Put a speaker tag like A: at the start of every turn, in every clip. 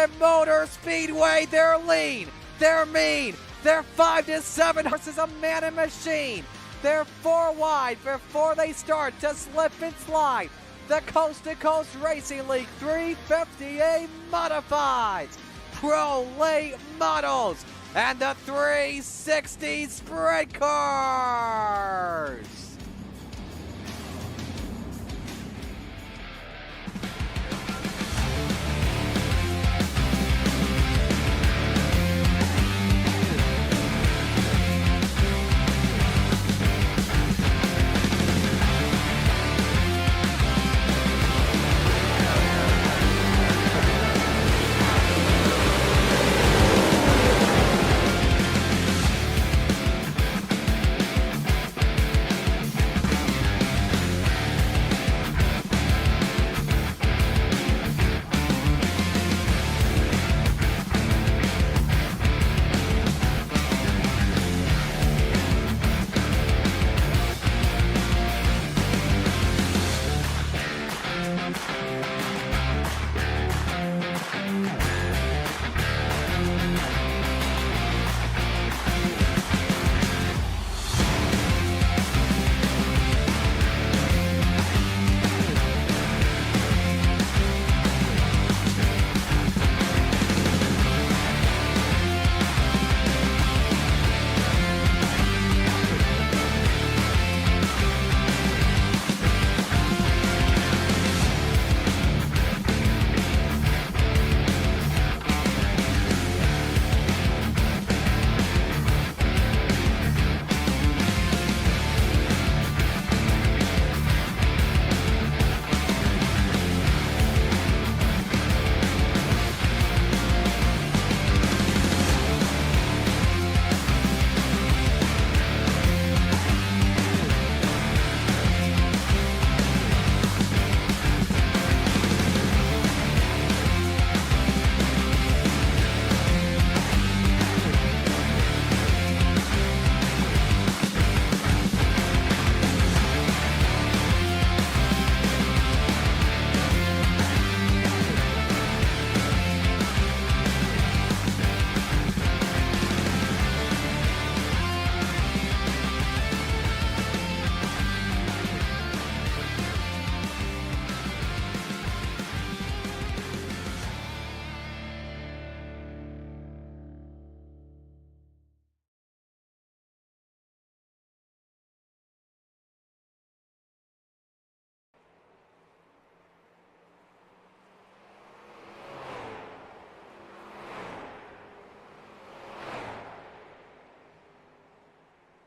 A: Charlotte Motor Speedway. They're lean, they're mean, they're 5 to 7 horses, a man and machine. They're 4 wide before they start to slip and slide. The Coast2Coast Racing League 350A Modifieds, Pro Late Models, and the 360 Sprint Cars.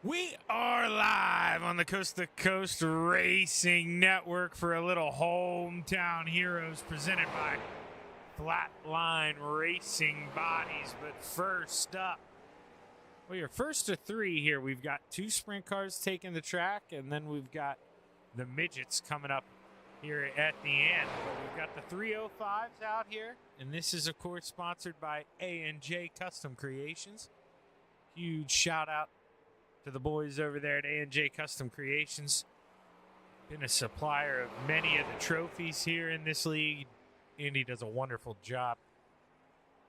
B: We are live on the Coast2Coast Racing Network for a little Hometown Heroes presented by Flatline Racing Bodies. But first up, well, your first of 3 here. We've got 2 sprint cars taking the track, and then we've got the midgets coming up here at the end. But we've got the 305s out here, and this is, of course, sponsored by A&J Custom Creations. Huge shout out to the boys over there at A&J Custom Creations. Been a supplier of many of the trophies here in this league. Andy does a wonderful job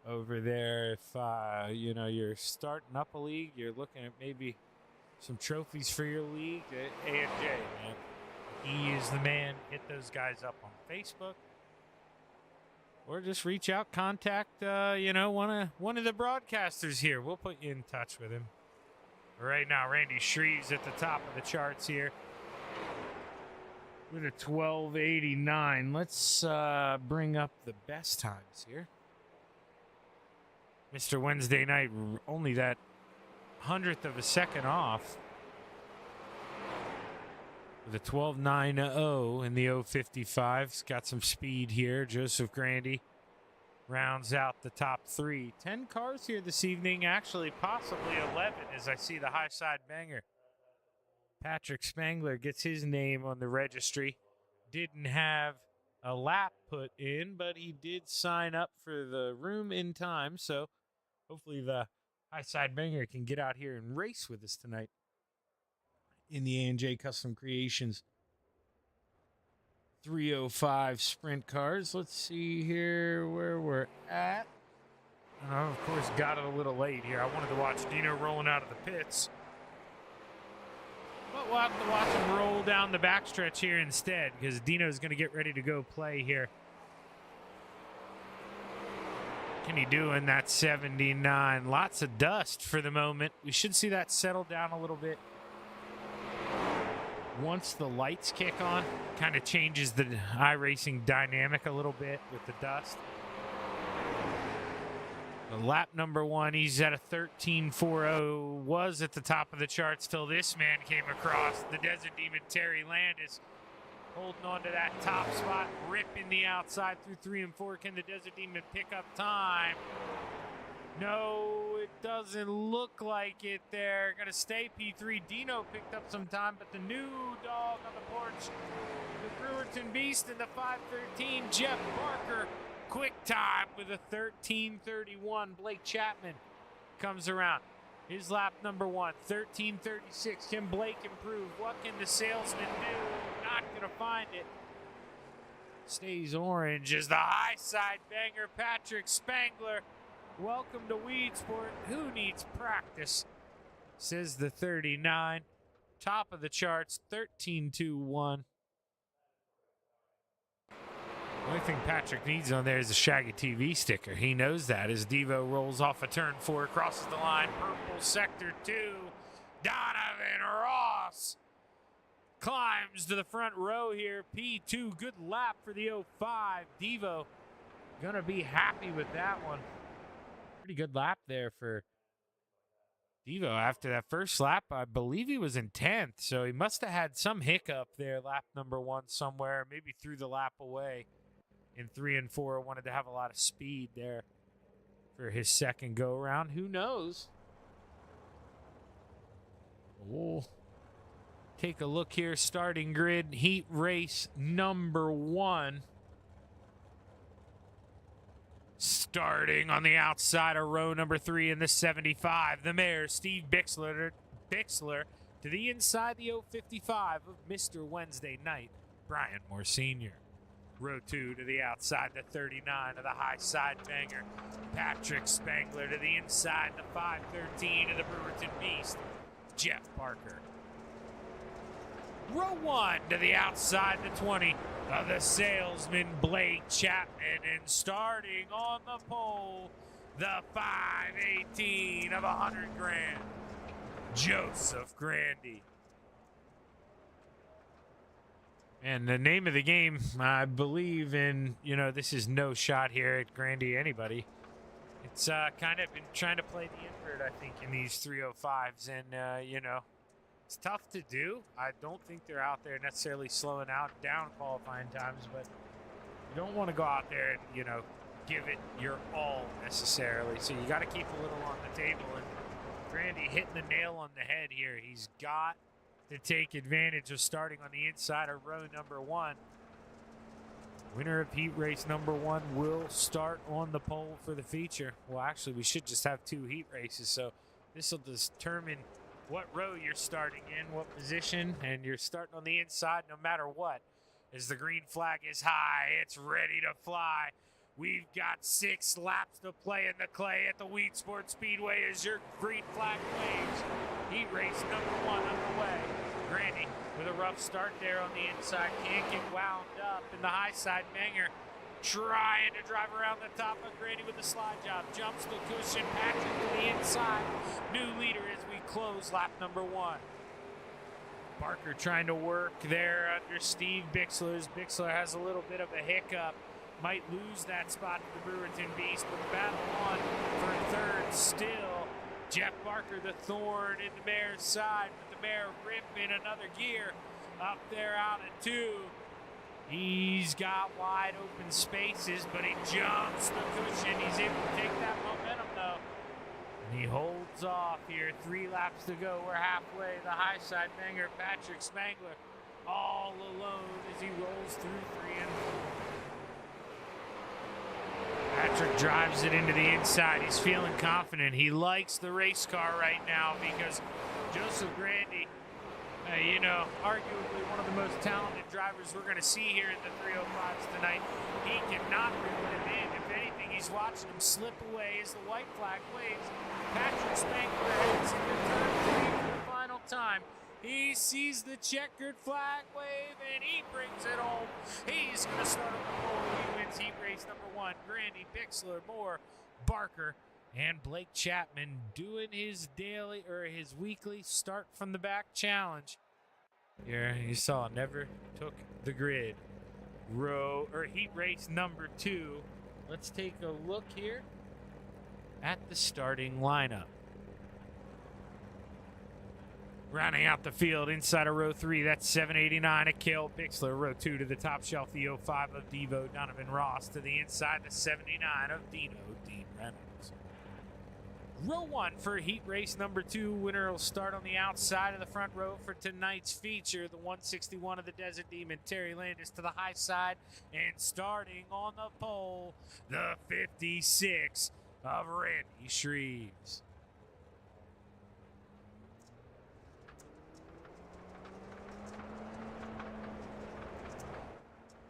B: over there. If you're starting up a league, you're looking at maybe some trophies for your league, A&J, man. He is the man. Hit those guys up on Facebook, or just reach out, contact one of the broadcasters here. We'll put you in touch with him. Right now, Randy Shreve's at the top of the charts here with a 12:89. Let's bring up the best times here. Mr. Wednesday Night, only that 100th of a second off with a 12.90 in the 055's. Got some speed here. Joseph Grandy rounds out the top 3. 10 cars here this evening, actually possibly 11 as I see the high side banger. Patrick Spangler gets his name on the registry. Didn't have a lap put in, but he did sign up for the room in time, so hopefully the high side banger can get out here and race with us tonight in the A&J Custom Creations 305 sprint cars. Let's see here where we're at. And I, of course, got it a little late here. I wanted to watch Dino rolling out of the pits. But we'll have to watch him roll down the backstretch here instead, because Dino's going to get ready to go play here. Can he do in that 79? Lots of dust for the moment. We should see that settle down a little bit. Once the lights kick on, kind of changes the iRacing dynamic a little bit with the dust. The lap number 1, he's at a 13.40, was at the top of the charts till this man came across. The Desert Demon Terry Landis holding on to that top spot, ripping the outside through 3 and 4. Can the Desert Demon pick up time? No, it doesn't look like it there. Gonna stay P3. Dino picked up some time, but the new dog on the porch, the Brewerton Beast in the 5:13, Jeff Barker, quick time with a 13:31. Blake Chapman comes around. His lap number 1, 13:36. Can Blake improve? What can the salesman do? Not gonna find it. Stays orange as the high side banger, Patrick Spangler. Welcome to Weed Sport. Who needs practice? Says the 39. Top of the charts, 13.21. The only thing Patrick needs on there is a Shaggy TV sticker. He knows that as Devo rolls off a turn 4, crosses the line. Purple sector 2. Donovan Ross climbs to the front row here. P2, good lap for the 05. Devo gonna be happy with that one. Pretty good lap there for Devo after that first lap. I believe he was in 10th, so he must have had some hiccup there, lap number 1 somewhere, maybe threw the lap away in 3 and 4. Wanted to have a lot of speed there for his second go around. Who knows? We'll take a look here. Starting grid, heat race number 1. Starting on the outside of row number 3 in the 75, the mayor, Steve Bixler to the inside the 055 of Mr. Wednesday Night, Brian Moore Sr. Row 2 to the outside, the 39 of the high side banger, Patrick Spangler to the inside, the 513 of the Brewerton Beast, Jeff Parker. Row 1 to the outside, the 20 of the salesman, Blake Chapman. And starting on the pole, the 518 of 100 grand, Joseph Grandy. And the name of the game, I believe in, this is no shot here at Grandy anybody. It's kind of been trying to play the invert, I think, in these 305s. And, it's tough to do. I don't think they're out there necessarily slowing down qualifying times, but you don't want to go out there and, give it your all necessarily. So you got to keep a little on the table. And Grandy hitting the nail on the head here. He's got to take advantage of starting on the inside of row number 1. Winner of heat race number 1 will start on the pole for the feature. Well, actually, we should just have 2 heat races, so this will determine what row you're starting in, what position, and you're starting on the inside no matter what. As the green flag is high, it's ready to fly. We've got 6 laps to play in the clay at the Weed Sport Speedway as your green flag waves. Heat race number 1 underway. Grandy with a rough start there on the inside, can't get wound up in the high side banger. Trying to drive around the top of Grandy with the slide job. Jumps the cushion, Patrick to the inside. New leader as we close lap number 1. Barker trying to work there under Steve Bixler's. Bixler has a little bit of a hiccup. Might lose that spot to the Brewerton Beast, but battle on for a third still. Jeff Barker, the thorn in the mayor's side, with the mayor ripping another gear up there out at 2. He's got wide open spaces, but he jumps the cushion. He's able to take that momentum, though. And he holds off here. 3 laps to go. We're halfway. The high side banger, Patrick Spangler, all alone as he rolls through 3 and 4. Patrick drives it into the inside. He's feeling confident. He likes the race car right now because Joseph Grandy Arguably one of the most talented drivers we're going to see here in the 305s tonight. He cannot reel him in. If anything, he's watching him slip away as the white flag waves. Patrick Spangler heads into turn 3 for the final time. He sees the checkered flag wave and he brings it home. He's going to start on the pole. He wins heat race number 1. Grandy, Bixler, Moore, Barker, and Blake Chapman doing his weekly start from the back challenge. Here you saw never took the grid. Heat race number 2. Let's take a look here at the starting lineup. Rounding out the field inside of row 3, that's 789 of Cale Bixler. Row 2 to the top shelf, the 05 of Devo Donovan Ross. To the inside, the 79 of Dean Reynolds. Row 1 for heat race number 2. Winner will start on the outside of the front row for tonight's feature. The 161 of the Desert Demon, Terry Landis, to the high side. And starting on the pole, the 56 of Randy Shreves.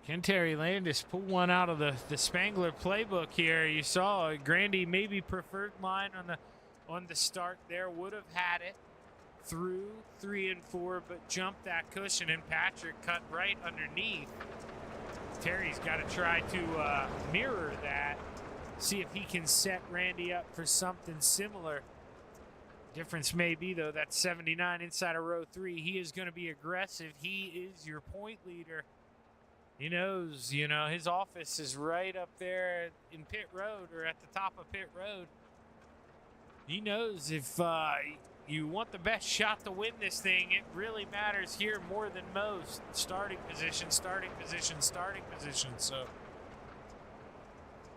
B: Can Terry Landis pull one out of the Spangler playbook here? You saw Grandy maybe preferred line on the start there. Would have had it through 3 and 4, but jumped that cushion, and Patrick cut right underneath. Terry's got to try to mirror that, see if he can set Randy up for something similar. Difference may be, though, that 79 inside of row 3. He is going to be aggressive. He is your point leader. He knows, his office is right up there in pit road, or at the top of pit road. He knows if you want the best shot to win this thing, it really matters here more than most. Starting position. So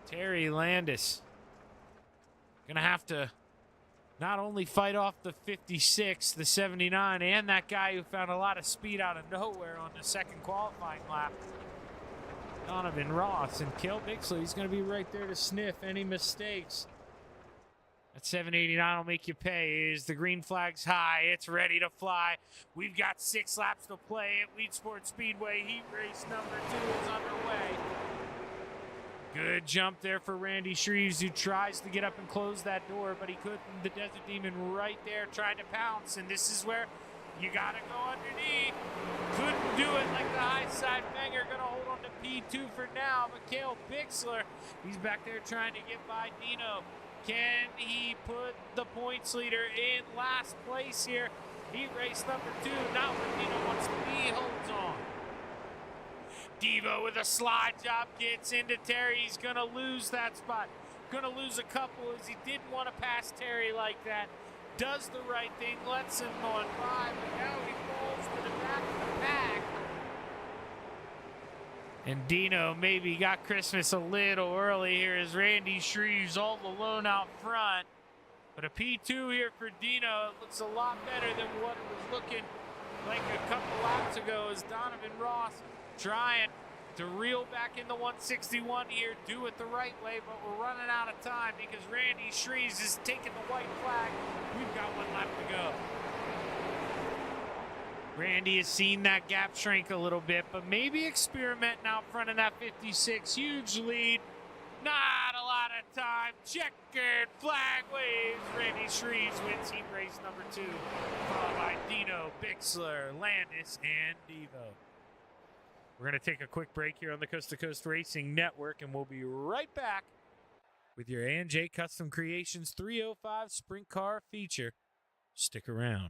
B: Terry Landis going to have to not only fight off the 56, the 79, and that guy who found a lot of speed out of nowhere on the second qualifying lap, Donovan Ross. And Cale Bixler, he's going to be right there to sniff any mistakes. That 789 will make you pay. Is the green flag's high? It's ready to fly. We've got 6 laps to play at Wheat Sport Speedway. Heat race number 2 is underway. Good jump there for Randy Shreves, who tries to get up and close that door, but he couldn't. The Desert Demon right there trying to pounce, and this is where you got to go underneath. Couldn't do it like the high side banger. Going to hold on to P2 for now. But Cale Bixler, he's back there trying to get by Dino. Can he put the points leader in last place here? Heat race number 2. Not where Dino wants to be. Holds on. Devo with a slide job gets into Terry. He's going to lose that spot. Going to lose a couple as he didn't want to pass Terry like that. Does the right thing, lets him on by, but now he falls to the back of the pack. And Dino maybe got Christmas a little early here as Randy Shreves all alone out front. But a P2 here for Dino. It looks a lot better than what it was looking like a couple laps ago as Donovan Ross trying to reel back in the 161 here, do it the right way, but we're running out of time because Randy Shreves is taking the white flag. We've got 1 lap to go. Randy has seen that gap shrink a little bit, but maybe experimenting out front of that 56. Huge lead. Not a lot of time. Checkered flag waves. Randy Shreves wins heat race number 2, followed by Dino, Bixler, Landis, and Devo. We're going to take a quick break here on the Coast2Coast Racing Network, and we'll be right back with your A&J Custom Creations 305 Sprint Car feature. Stick around.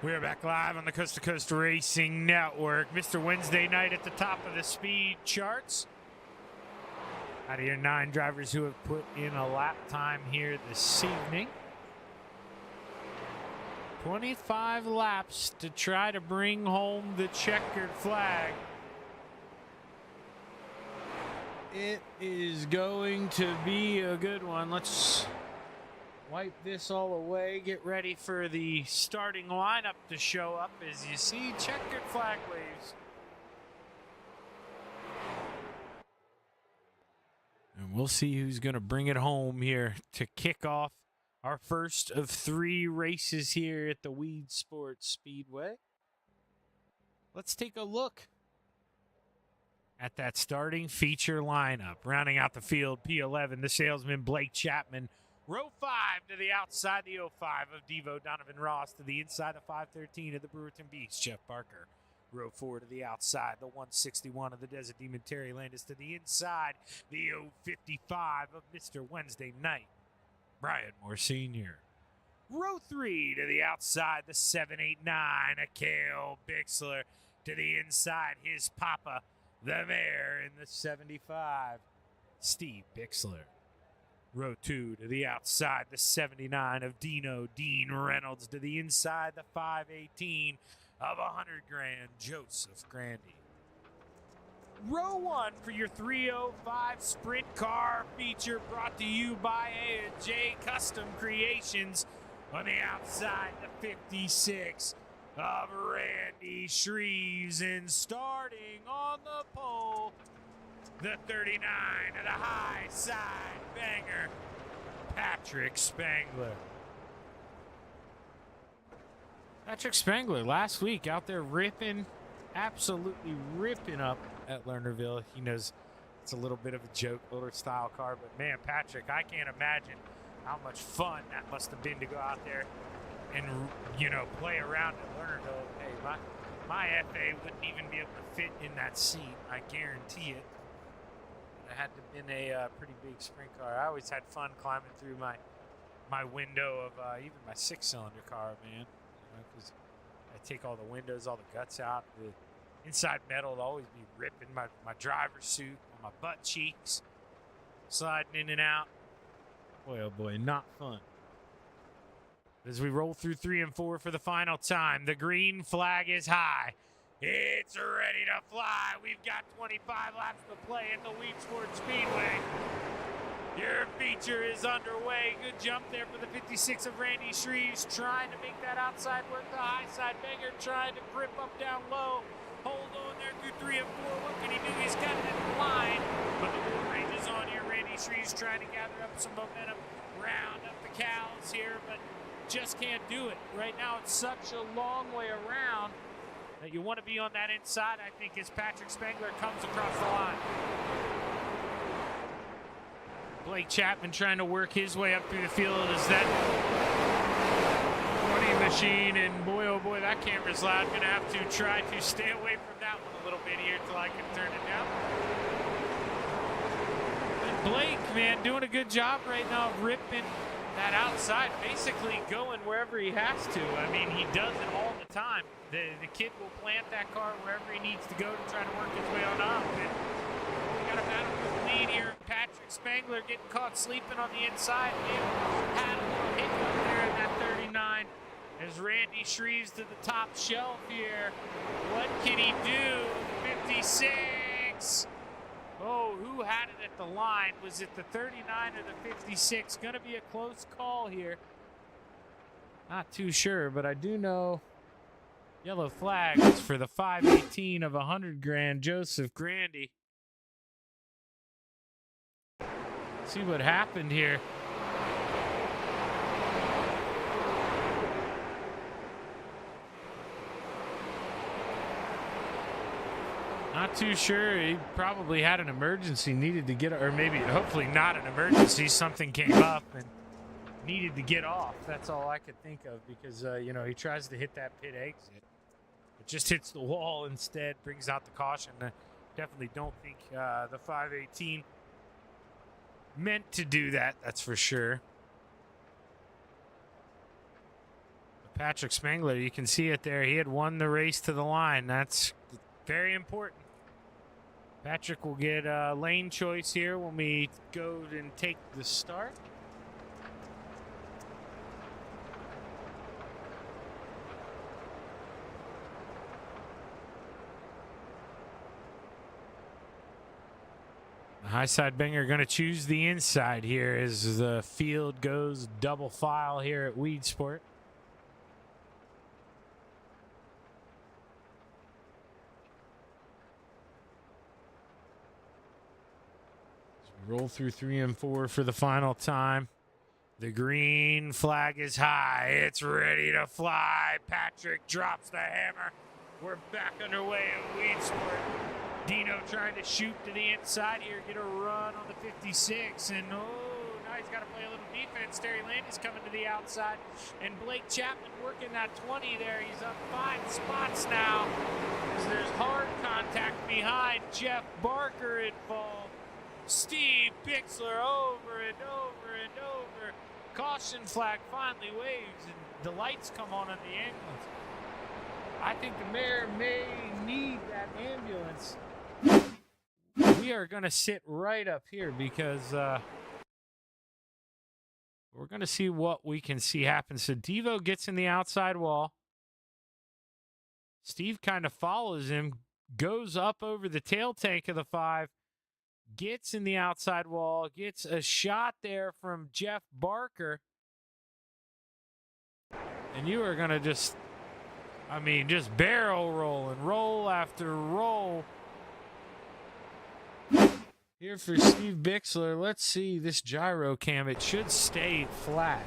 B: We're back live on the Coast to Coast Racing Network. Mr. Wednesday night at the top of the speed charts. Out of your 9 drivers who have put in a lap time here this evening. 25 laps to try to bring home the checkered flag. It is going to be a good one. Let's wipe this all away. Get ready for the starting lineup to show up as you see checkered flag waves. And we'll see who's going to bring it home here to kick off our first of 3 races here at the Weed Sports Speedway. Let's take a look at that starting feature lineup. Rounding out the field, P11, the salesman Blake Chapman. Row 5 to the outside, the 05 of Devo Donovan Ross. To the inside, the 513 of the Brewerton Beast, Jeff Barker. Row 4 to the outside, the 161 of the Desert Demon Terry Landis. To the inside, the 055 of Mr. Wednesday Night, Brian Moore Sr. Row 3 to the outside, the 789 of Cale Bixler. To the inside, his papa, the mayor in the 75, Steve Bixler. Row 2 to the outside, the 79 of Dean Reynolds. To the inside, the 518 of 100 grand, Joseph Grandy. Row 1 for your 305 sprint car feature, brought to you by A&J Custom Creations. On the outside, the 56 of Randy Shreves. And starting on the pole, the 39 of the high side banger, Patrick Spangler. Patrick Spangler last week out there ripping, absolutely ripping up at Lernerville. He knows it's a little bit of a joke, older style car, but man, Patrick, I can't imagine how much fun that must have been to go out there and, you know, play around at Lernerville. Hey, my FA wouldn't even be able to fit in that seat, I guarantee it. It had to have been a pretty big sprint car. I always had fun climbing through my window of even my 6-cylinder car, man. Because I take all the windows, all the guts out. The inside metal will always be ripping my driver's suit on my butt cheeks, sliding in and out. Boy, oh boy, not fun. As we roll through 3 and 4 for the final time, the green flag is high. It's ready to fly. We've got 25 laps to play at the Weed Sports Speedway. Your feature is underway. Good jump there for the 56 of Randy Shreves, trying to make that outside work. The high side banger trying to grip up down low. Hold on there through 3 and 4. What can he do? He's got it in the line. But the bull range is on here. Randy Shreves trying to gather up some momentum. Round up the cows here, but just can't do it. Right now it's such a long way around that you want to be on that inside, I think, as Patrick Spangler comes across the line. Blake Chapman trying to work his way up through the field as that 20 machine, and boy, oh boy, that camera's loud. Gonna have to try to stay away from that one a little bit here until I can turn it down. And Blake, man, doing a good job right now of ripping that outside, basically going wherever he has to. I mean, he does it all the time. The kid will plant that car wherever he needs to go to try to work his way on up. And we got a battle for the lead here. Patrick Spangler getting caught sleeping on the inside. He had a little hiccup there in that 39 as Randy Shreves to the top shelf here. What can he do? 56. Oh, who had it at the line? Was it the 39 or the 56? Going to be a close call here. Not too sure, but I do know yellow flag is for the 518 of 100 grand, Joseph Grandy. See what happened here. Not too sure. He probably had an emergency, needed to get, or maybe, hopefully not an emergency. Something came up and needed to get off. That's all I could think of because, you know, he tries to hit that pit exit. It just hits the wall instead, brings out the caution. I definitely don't think the 518 meant to do that, that's for sure. Patrick Spangler, you can see it there. He had won the race to the line. That's very important. Patrick will get a lane choice here when we go and take the start. The high side banger going to choose the inside here as the field goes double file here at Weed Sport. Roll through 3 and 4 for the final time. The green flag is high. It's ready to fly. Patrick drops the hammer. We're back underway at Weed Sport. Dino trying to shoot to the inside here, get a run on the 56. And now he's got to play a little defense. Terry Landis coming to the outside. And Blake Chapman working that 20 there. He's up 5 spots now. As there's hard contact behind. Jeff Barker involved. Steve Bixler over and over and over. Caution flag finally waves and the lights come on the ambulance. I think the mayor may need that ambulance. We are going to sit right up here because we're going to see what we can see happen. So Devo gets in the outside wall. Steve kind of follows him, goes up over the tail tank of the 5. Gets in the outside wall, gets a shot there from Jeff Barker. And you are going to just barrel roll and roll after roll. Here for Steve Bixler, let's see this gyro cam. It should stay flat.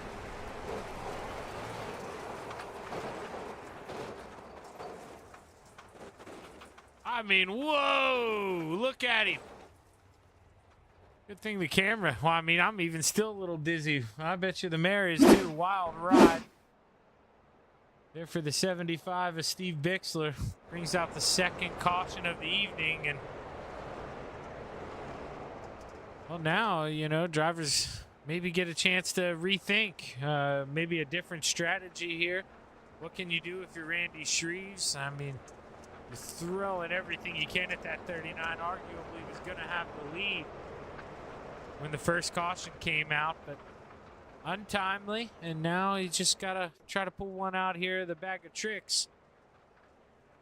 B: Whoa, look at him. Good thing the camera, I'm even still a little dizzy. I bet you the mayor is too. Wild ride. There for the 75 of Steve Bixler. Brings out the second caution of the evening. And, well, now, drivers maybe get a chance to rethink. Maybe a different strategy here. What can you do if you're Randy Shreves? You're throwing everything you can at that 39. Arguably was going to have the lead when the first caution came out, but untimely, and now he's just got to try to pull one out here, the bag of tricks.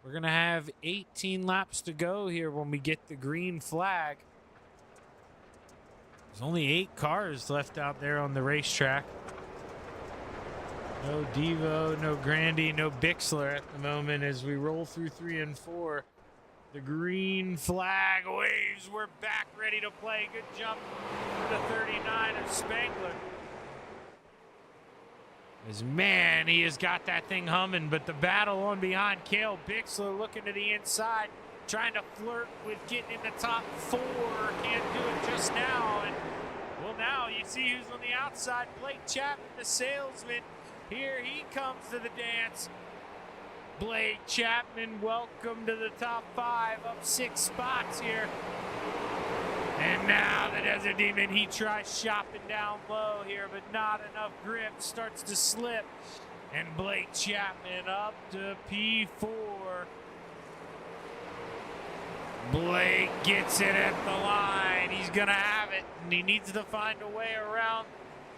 B: We're going to have 18 laps to go here when we get the green flag. There's only 8 cars left out there on the racetrack. No Devo, no Grandy, no Bixler at the moment as we roll through 3 and 4. The green flag waves. We're back ready to play. Good jump for the 39 of Spangler. He has got that thing humming, but the battle on behind. Cale Bixler looking to the inside, trying to flirt with getting in the top 4. Can't do it just now. And, well, now you see who's on the outside. Blake Chapman, the salesman. Here he comes to the dance. Blake Chapman, welcome to the top 5, up 6 spots here. And now the Desert Demon, he tries shopping down low here, but not enough grip, starts to slip. And Blake Chapman up to P4. Blake gets it at the line. He's going to have it, and he needs to find a way around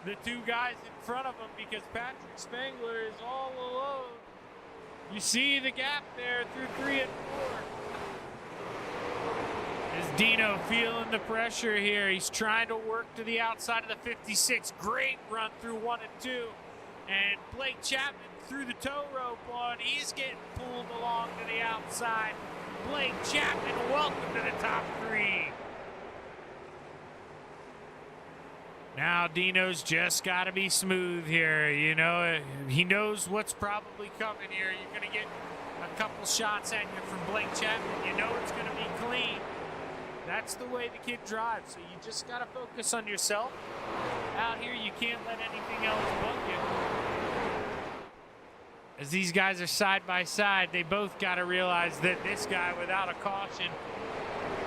B: the 2 guys in front of him because Patrick Spangler is all alone. You see the gap there through 3 and 4. Is Dino feeling the pressure here? He's trying to work to the outside of the 56. Great run through 1 and 2. And Blake Chapman through the tow rope on. He's getting pulled along to the outside. Blake Chapman, welcome to the top 3. Now Dino's just got to be smooth here. He knows what's probably coming here. You're going to get a couple shots at you from Blake Chapman. You know it's going to be clean. That's the way the kid drives. So you just got to focus on yourself. Out here, you can't let anything else bug you. As these guys are side by side, they both got to realize that this guy, without a caution,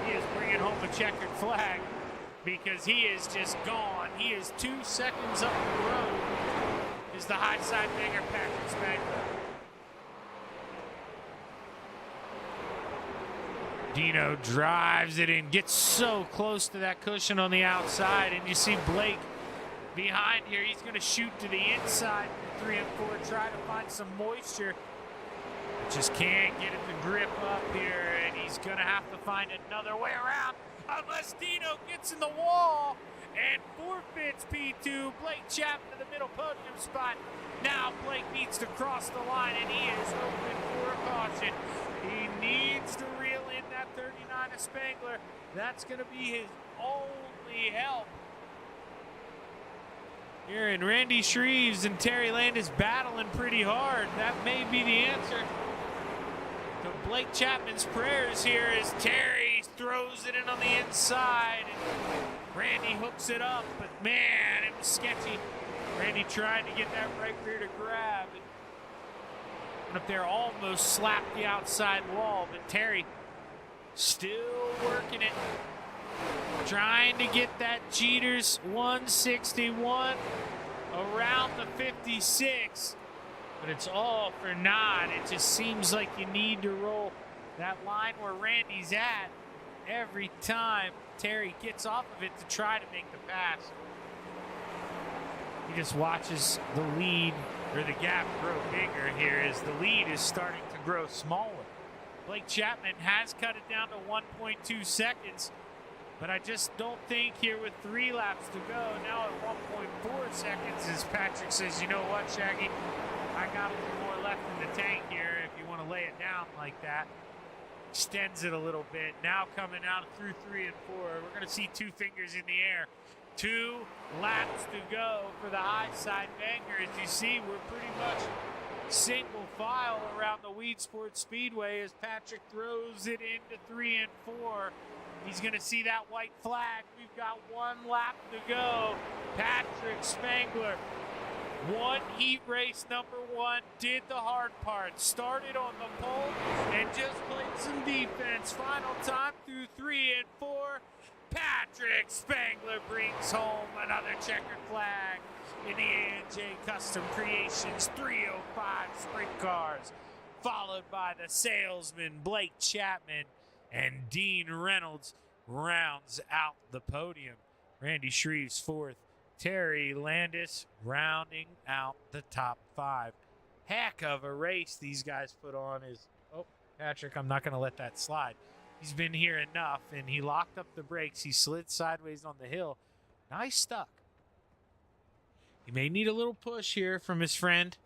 B: he is bringing home a checkered flag. Because he is just gone. He is 2 seconds up the road. is the high side banger, Patrick Spangler. Dino drives it in, gets so close to that cushion on the outside, and you see Blake behind here. He's going to shoot to the inside for 3 and 4, try to find some moisture. Just can't get it to grip up here, and he's going to have to find another way around unless Dino gets in the wall and forfeits P2. Blake Chapman to the middle podium spot. Now Blake needs to cross the line, and he is open for a caution. He needs to reel in that 39 of Spangler. That's going to be his only help. Here, and Randy Shreves and Terry Landis battling pretty hard. That may be the answer to Blake Chapman's prayers here as Terry throws it in on the inside. And Randy hooks it up, but man, it was sketchy. Randy trying to get that right rear to grab. And up there almost slapped the outside wall, but Terry still working it. Trying to get that Jeter's 161 around the 56. But it's all for naught. It just seems like you need to roll that line where Randy's at every time Terry gets off of it to try to make the pass. He just watches the lead or the gap grow bigger here as the lead is starting to grow smaller. Blake Chapman has cut it down to 1.2 seconds, but I just don't think here with 3 laps to go, now at 1.4 seconds, as Patrick says, you know what, Shaggy? I got a little more left in the tank here if you want to lay it down like that. Extends it a little bit. Now coming out through 3 and 4. We're going to see 2 fingers in the air. 2 laps to go for the high side banger. As you see, we're pretty much single file around the Weed Sports Speedway as Patrick throws it into 3 and 4. He's going to see that white flag. We've got 1 lap to go. Patrick Spangler, one heat race number 1, did the hard part. Started on the pole and just played some defense. Final time through 3 and 4. Patrick Spangler brings home another checkered flag in the A&J Custom Creations 305 Sprint Cars, followed by the salesman Blake Chapman, and Dean Reynolds rounds out the podium. Randy Shreves 4th. Terry Landis rounding out the top 5. Heck of a race these guys put on. Patrick, I'm not going to let that slide. He's been here enough, and he locked up the brakes. He slid sideways on the hill. Now he's stuck. He may need a little push here from his friend,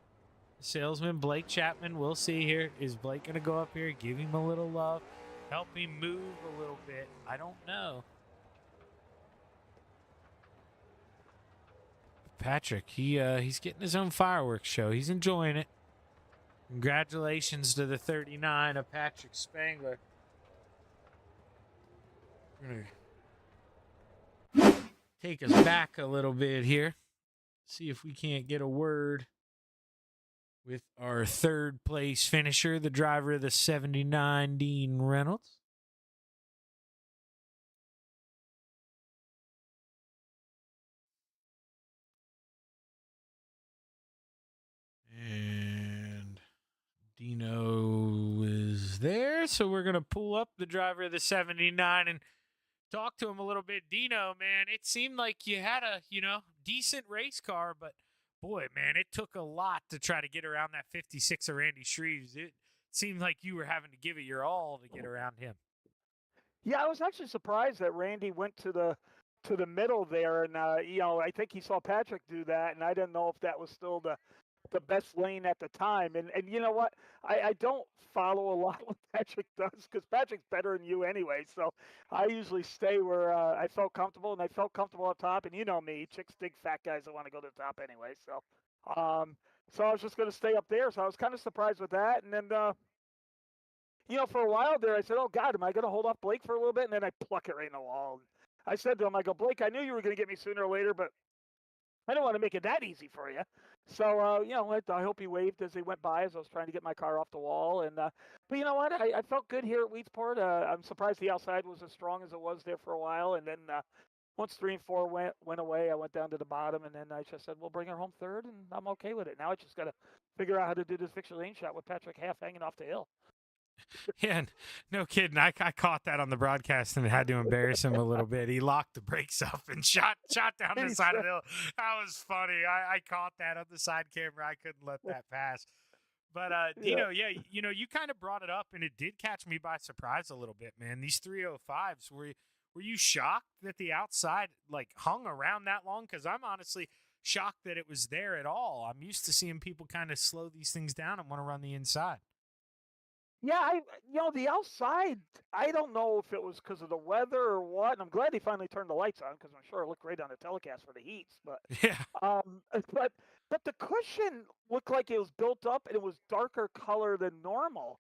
B: salesman Blake Chapman. We'll see here. Is Blake going to go up here, give him a little love, help him move a little bit? I don't know. Patrick, he's getting his own fireworks show. He's enjoying it. Congratulations to the 39 of Patrick Spangler. We're gonna take us back a little bit here. See if we can't get a word with our 3rd place finisher, the driver of the 79, Dean Reynolds. And Dino is there, so we're going to pull up the driver of the 79 and talk to him a little bit. Dino, man, it seemed like you had a, decent race car, but boy, man, it took a lot to try to get around that 56 of Randy Shreves. It seemed like you were having to give it your all to get around him.
C: Yeah, I was actually surprised that Randy went to the middle there, and I think he saw Patrick do that, and I didn't know if that was still the best lane at the time. And you know what? I don't follow a lot what Patrick does because Patrick's better than you anyway. So I usually stay where I felt comfortable, and I felt comfortable up top. And you know me, chicks dig fat guys that want to go to the top anyway. So so I was just going to stay up there. So I was kind of surprised with that. And then for a while there, I said, oh God, am I going to hold off Blake for a little bit? And then I pluck it right in the wall. And I said to him, I go, Blake, I knew you were going to get me sooner or later, but I don't want to make it that easy for you. So, I hope he waved as he went by as I was trying to get my car off the wall. And but you know what? I felt good here at Weedsport. I'm surprised the outside was as strong as it was there for a while. And then once 3 and 4 went away, I went down to the bottom, and then I just said, "We'll bring her home third," and I'm okay with it. Now I just got to figure out how to do this victory lane shot with Patrick half hanging off the hill.
B: Yeah, no kidding. I caught that on the broadcast and had to embarrass him a little bit. He locked the brakes up and shot down the side of the hill. That was funny. I caught that on the side camera. I couldn't let that pass. But Dino, yeah, you kind of brought it up, and it did catch me by surprise a little bit, man. These 305s, were you shocked that the outside like hung around that long? Because I'm honestly shocked that it was there at all. I'm used to seeing people kind of slow these things down and want to run the inside.
C: Yeah, the outside, I don't know if it was because of the weather or what. And I'm glad he finally turned the lights on because I'm sure it looked great on the telecast for the heats. But,
B: Yeah.
C: but the cushion looked like it was built up and it was darker color than normal.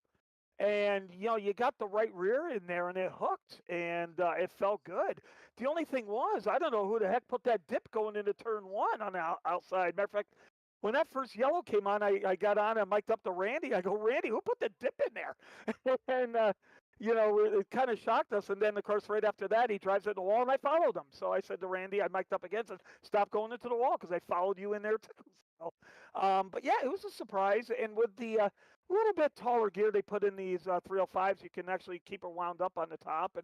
C: And you got the right rear in there and it hooked and it felt good. The only thing was, I don't know who the heck put that dip going into turn one on the outside. Matter of fact, when that first yellow came on, I got on and mic'd up to Randy. I go, "Randy, who put the dip in there?" And it kind of shocked us. And then, of course, right after that, he drives into the wall, and I followed him. So I said to Randy, I mic'd up again, said, "Stop going into the wall," because I followed you in there too. So, but yeah, it was a surprise. And with the little bit taller gear they put in these 305s, you can actually keep her wound up on the top,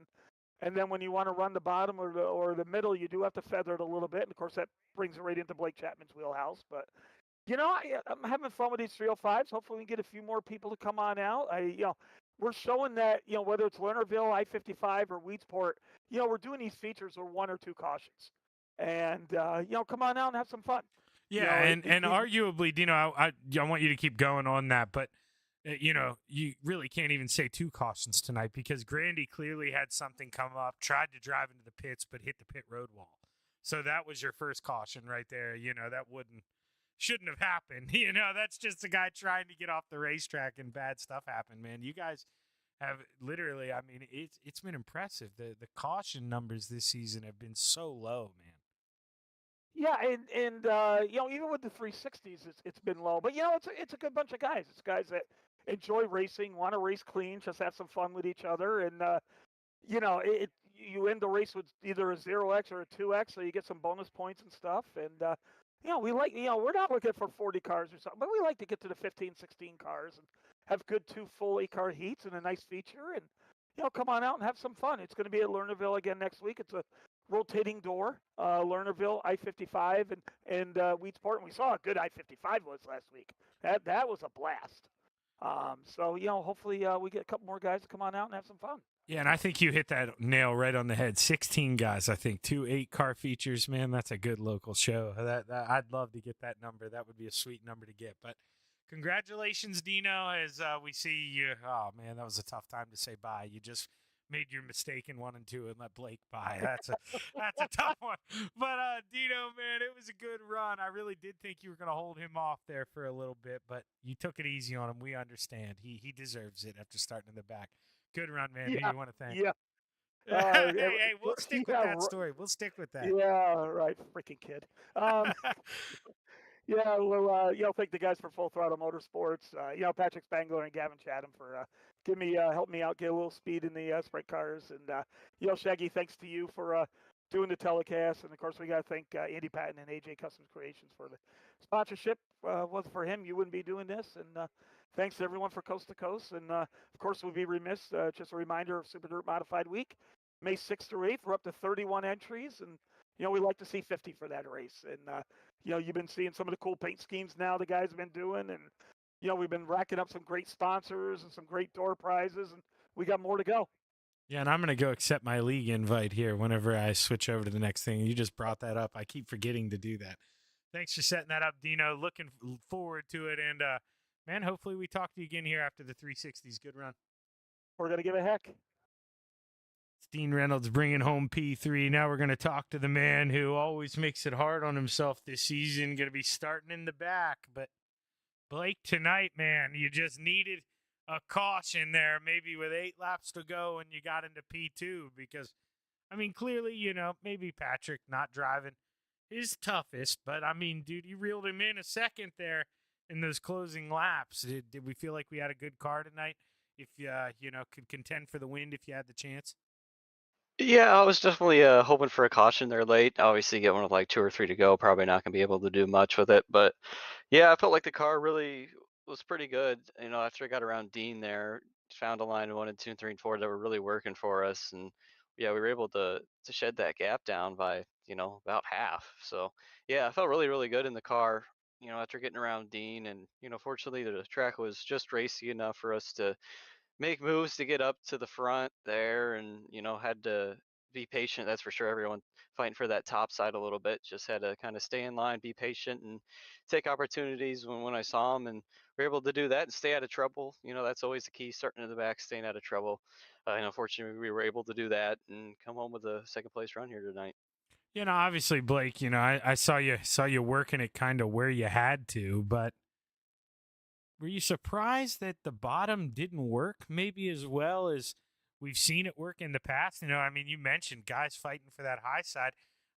C: and then when you want to run the bottom or the middle, you do have to feather it a little bit. And of course, that brings it right into Blake Chapman's wheelhouse. But I'm having fun with these 305s. Hopefully, we can get a few more people to come on out. We're showing that, whether it's Lernerville, I-55, or Weedsport, we're doing these features with 1 or 2 cautions. And, come on out and have some fun.
B: Yeah, and arguably, Dino, I want you to keep going on that, but, you really can't even say 2 cautions tonight because Grandy clearly had something come up, tried to drive into the pits, but hit the pit road wall. So that was your first caution right there. That shouldn't have happened. That's just a guy trying to get off the racetrack and bad stuff happened, man. You guys have literally, I mean, it's been impressive. The caution numbers this season have been so low, man.
C: Yeah, and even with the 360s, it's been low. But it's a good bunch of guys. It's guys that enjoy racing, want to race clean, just have some fun with each other, and you end the race with either a 0x or a 2x, so you get some bonus points and stuff. And we like, we're not looking for 40 cars or something, but we like to get to the 15, 16 cars and have good 2 full 8-car heats and a nice feature. And come on out and have some fun. It's going to be at Lernerville again next week. It's a rotating door, Lernerville, I-55, and Weedsport. And we saw how good I-55 was last week. That was a blast. So hopefully we get a couple more guys to come on out and have some fun.
B: Yeah, and I think you hit that nail right on the head. 16 guys, I think, 2 8-car features. Man, that's a good local show. That I'd love to get that number. That would be a sweet number to get. But congratulations, Dino, as we see you. Oh, man, that was a tough time to say bye. You just made your mistake in 1 and 2 and let Blake by. That's a tough one. But, Dino, man, it was a good run. I really did think you were going to hold him off there for a little bit, but you took it easy on him. We understand. He deserves it after starting in the back. Good run, man.
C: Yeah,
B: Who you want to thank?
C: Yeah.
B: Hey, we'll stick with that story. We'll stick with that.
C: Yeah, right. Freaking kid. Yeah, well, thank the guys for Full Throttle Motorsports. Patrick Spangler and Gavin Chatham for help me out, get a little speed in the sprint cars. And, Shaggy, thanks to you for doing the telecast. And, of course, we got to thank Andy Patton and AJ Customs Creations for the sponsorship. Wasn't for him, you wouldn't be doing this. And thanks to everyone for Coast to Coast. And, of course, we'll be remiss. Just a reminder of Super Dirt Modified Week, May 6th through 8th. We're up to 31 entries. And, we like to see 50 for that race. And, you've been seeing some of the cool paint schemes now the guys have been doing. And, we've been racking up some great sponsors and some great door prizes. And we got more to go.
B: Yeah, and I'm going to go accept my league invite here whenever I switch over to the next thing. You just brought that up. I keep forgetting to do that. Thanks for setting that up, Dino. Looking forward to it. And, man, hopefully we talk to you again here after the 360s. Good run.
C: We're going to give a heck.
B: It's Dean Reynolds bringing home P3. Now we're going to talk to the man who always makes it hard on himself this season. Going to be starting in the back. But, Blake, tonight, man, you just needed a caution there, maybe with 8 laps to go and you got into P2 because, I mean, clearly, maybe Patrick not driving his toughest, but, I mean, dude, you reeled him in a second there in those closing laps. Did we feel like we had a good car tonight if, could contend for the win if you had the chance?
D: Yeah, I was definitely hoping for a caution there late. Obviously, getting with like two or three to go, probably not gonna be able to do much with it. But yeah, I felt like the car really was pretty good. After I got around Dean there, found a line one and two and three and four that were really working for us, and yeah, we were able to shed that gap down by about half. So yeah, I felt really really good in the car. After getting around Dean, and fortunately the track was just racy enough for us to make moves to get up to the front there, and had to be patient, that's for sure. Everyone fighting for that top side a little bit, just had to kind of stay in line, be patient, and take opportunities when I saw them, and we're able to do that and stay out of trouble. That's always the key, starting in the back, staying out of trouble. And unfortunately we were able to do that and come home with a second place run here tonight.
B: Obviously, Blake, I saw you working it kind of where you had to, but were you surprised that the bottom didn't work maybe as well as we've seen it work in the past? I mean, you mentioned guys fighting for that high side.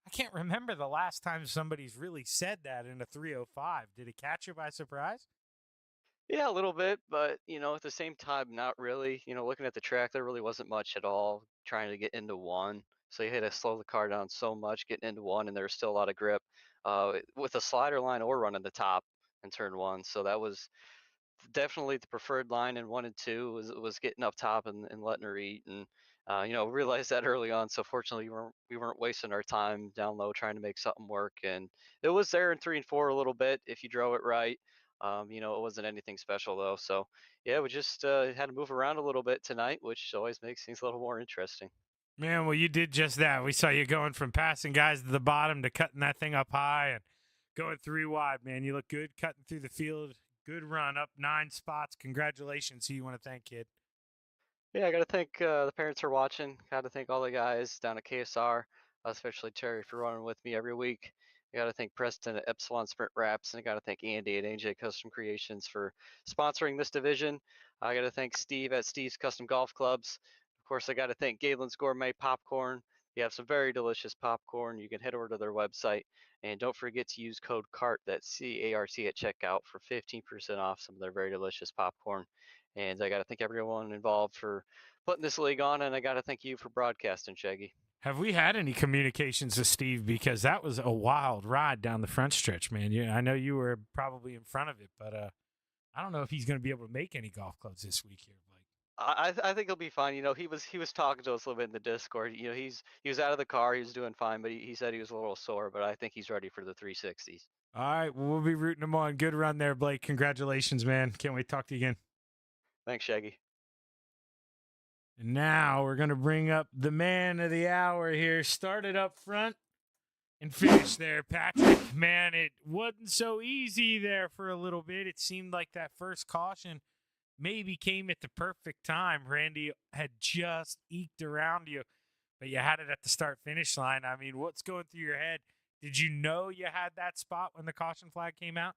B: I can't remember the last time somebody's really said that in a 305. Did it catch you by surprise?
D: Yeah, a little bit, but at the same time, not really. Looking at the track, there really wasn't much at all trying to get into one. So you had to slow the car down so much getting into one, and there was still a lot of grip with a slider line or running the top in turn one. So that was definitely the preferred line in one and two was getting up top and letting her eat, and realized that early on. So fortunately we weren't wasting our time down low trying to make something work, and it was there in three and four a little bit if you drove it right. It wasn't anything special though. So yeah, we just had to move around a little bit tonight, which always makes things a little more interesting.
B: Man, well, you did just that. We saw you going from passing guys to the bottom to cutting that thing up high and going three wide, man. You look good cutting through the field. Good run, up 9 spots. Congratulations. Who you want to thank, kid?
D: Yeah, I got to thank the parents for watching. Got to thank all the guys down at KSR, especially Terry for running with me every week. I got to thank Preston at Epsilon Sprint Wraps, and I got to thank Andy at AJ Custom Creations for sponsoring this division. I got to thank Steve at Steve's Custom Golf Clubs. Of course, I got to thank Galen's Gourmet Popcorn. They have some very delicious popcorn. You can head over to their website, and don't forget to use code CART, that's CART, at checkout for 15% off some of their very delicious popcorn. And I got to thank everyone involved for putting this league on, and I got to thank you for broadcasting, Shaggy.
B: Have we had any communications with Steve? Because that was a wild ride down the front stretch, man. I know you were probably in front of it, but I don't know if he's going to be able to make any golf clubs this week here, Blake.
D: I think he'll be fine. He was talking to us a little bit in the Discord. He was out of the car. He was doing fine, but he said he was a little sore. But I think he's ready for the 360s.
B: All right, well, we'll be rooting him on. Good run there, Blake. Congratulations, man. Can't wait to talk to you again.
D: Thanks, Shaggy.
B: And now we're going to bring up the man of the hour here. Started up front and finished there, Patrick. Man, it wasn't so easy there for a little bit. It seemed like that first caution maybe came at the perfect time. Randy had just eked around you, but you had it at the start finish line. I mean, what's going through your head? Did you know you had that spot when the caution flag came out?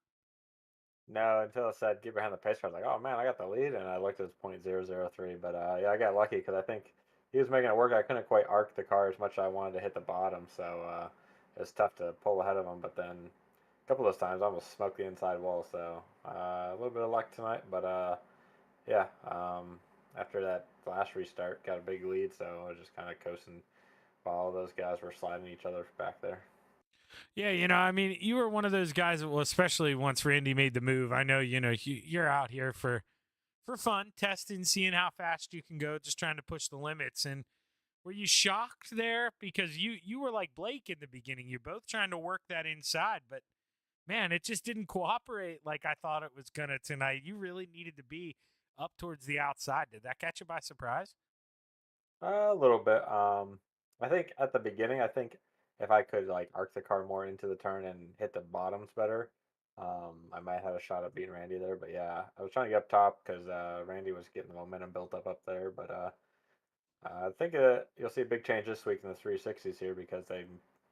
E: No, until it said get behind the pace car. I was like, oh man, I got the lead, and I looked at his .003. But yeah, I got lucky because I think he was making it work. I couldn't quite arc the car as much as I wanted to hit the bottom, so it was tough to pull ahead of him. But then a couple of those times, I almost smoked the inside wall. So a little bit of luck tonight, but yeah. After that last restart, got a big lead, so I was just kind of coasting while all those guys were sliding each other back there.
B: Yeah, I mean, you were one of those guys, well, especially once Randy made the move. I know, you're out here for fun, testing, seeing how fast you can go, just trying to push the limits. And were you shocked there? Because you were like Blake in the beginning. You're both trying to work that inside, but man, it just didn't cooperate like I thought it was gonna tonight. You really needed to be up towards the outside. Did that catch you by surprise?
E: A little bit. I think at the beginning, I think if I could like arc the car more into the turn and hit the bottoms better, I might have a shot at beating Randy there. But yeah, I was trying to get up top because Randy was getting the momentum built up there. But I think you'll see a big change this week in the 360s here because they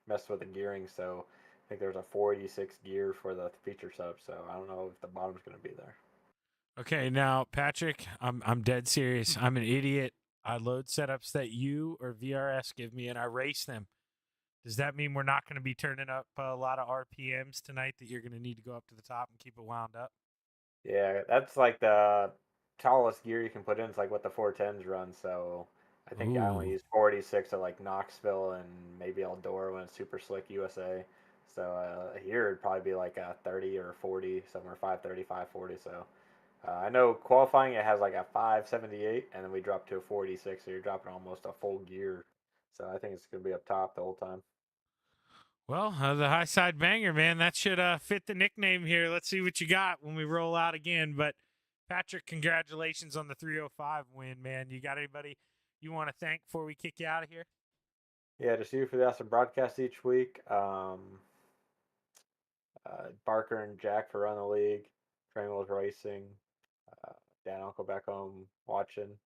E: messed with the gearing. So I think there's a 486 gear for the feature sub. So I don't know if the bottom's going to be there.
B: Okay, now Patrick, I'm dead serious. I'm an idiot. I load setups that you or VRS give me and I race them. Does that mean we're not going to be turning up a lot of RPMs tonight? That you're going to need to go up to the top and keep it wound up?
E: Yeah, that's like the tallest gear you can put in. It's like what the 410s run. So I think I only
B: Ooh.
E: use 46 at like Knoxville and maybe Eldora when it's super slick USA. So here it'd probably be like a 30 or 40, somewhere 530, 540. So I know qualifying it has like a 578, and then we drop to a 46. So you're dropping almost a full gear. So I think it's gonna be up top the whole time.
B: Well, the high side banger, man. That should fit the nickname here. Let's see what you got when we roll out again. But Patrick, congratulations on the 305 win, man. You got anybody you want to thank before we kick you out of here?
E: Yeah, just you for the awesome broadcast each week. Barker and Jack for running the league. Trainwheels Racing. Uh, Dan Uncle back home watching.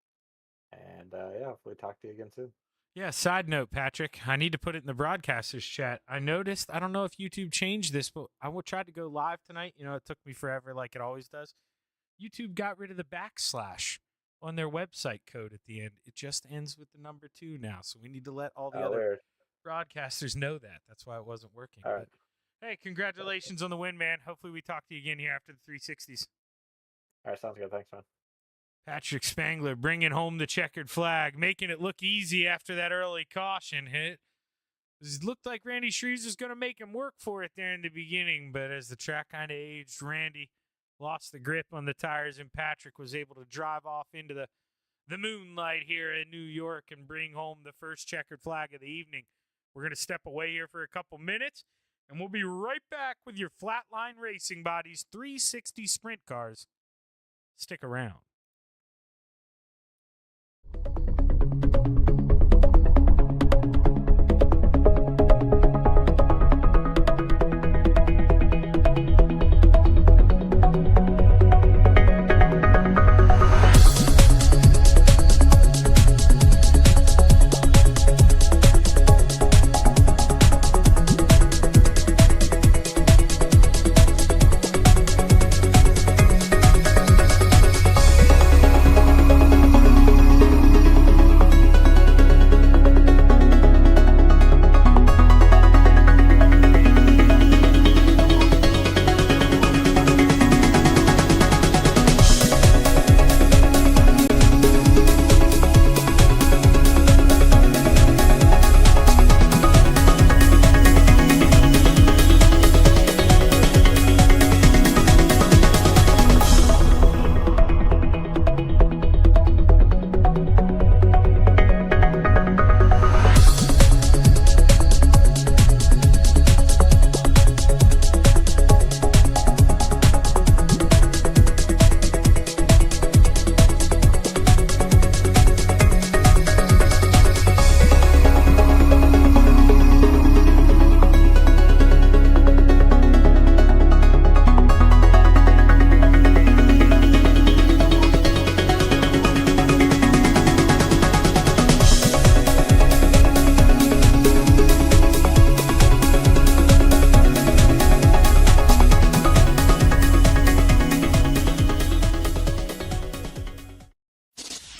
E: And yeah, hopefully talk to you again soon.
B: Yeah, side note, Patrick, I need to put it in the broadcasters chat. I noticed, I don't know if YouTube changed this, but tried to go live tonight. You know, it took me forever like it always does. YouTube got rid of the backslash on their website code at the end. It just ends with the number 2 now. So we need to let all the
E: Oh,
B: other
E: weird.
B: broadcasters know that. That's why it wasn't working.
E: All right.
B: But hey, congratulations on the win, man. Hopefully we talk to you again here after the 360s.
E: All right, sounds good. Thanks, man.
B: Patrick Spangler bringing home the checkered flag, making it look easy after that early caution hit. It looked like Randy Shreves was going to make him work for it there in the beginning, but as the track kind of aged, Randy lost the grip on the tires, and Patrick was able to drive off into the moonlight here in New York and bring home the first checkered flag of the evening. We're going to step away here for a couple minutes, and we'll be right back with your Flatline Racing Bodies 360 sprint cars. Stick around.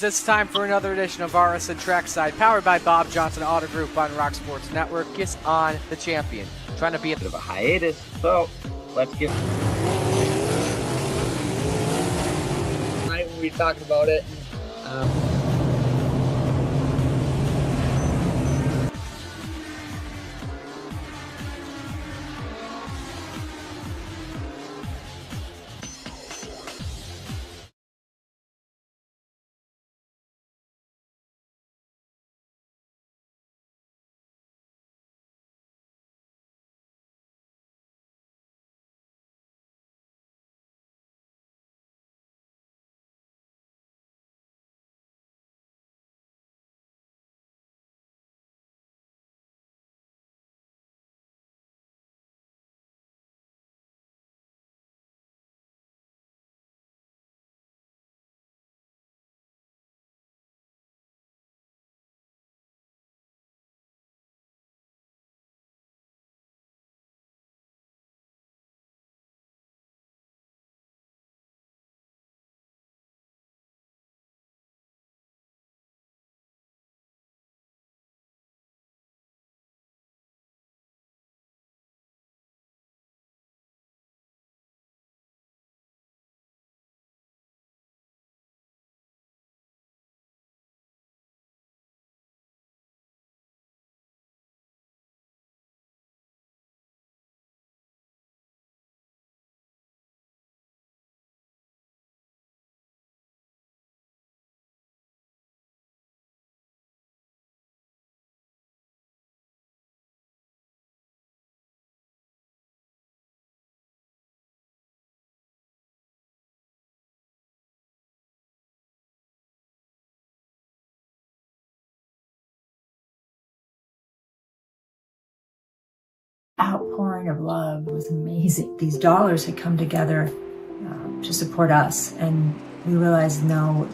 A: It's time for another edition of RSN Trackside, powered by Bob Johnson Auto Group on Rock Sports Network. Kiss on the champion. Trying to be a
F: bit of a hiatus, so let's get right when we were talking about it.
G: outpouring of love was amazing. These dollars had come together to support us, and we realized, no,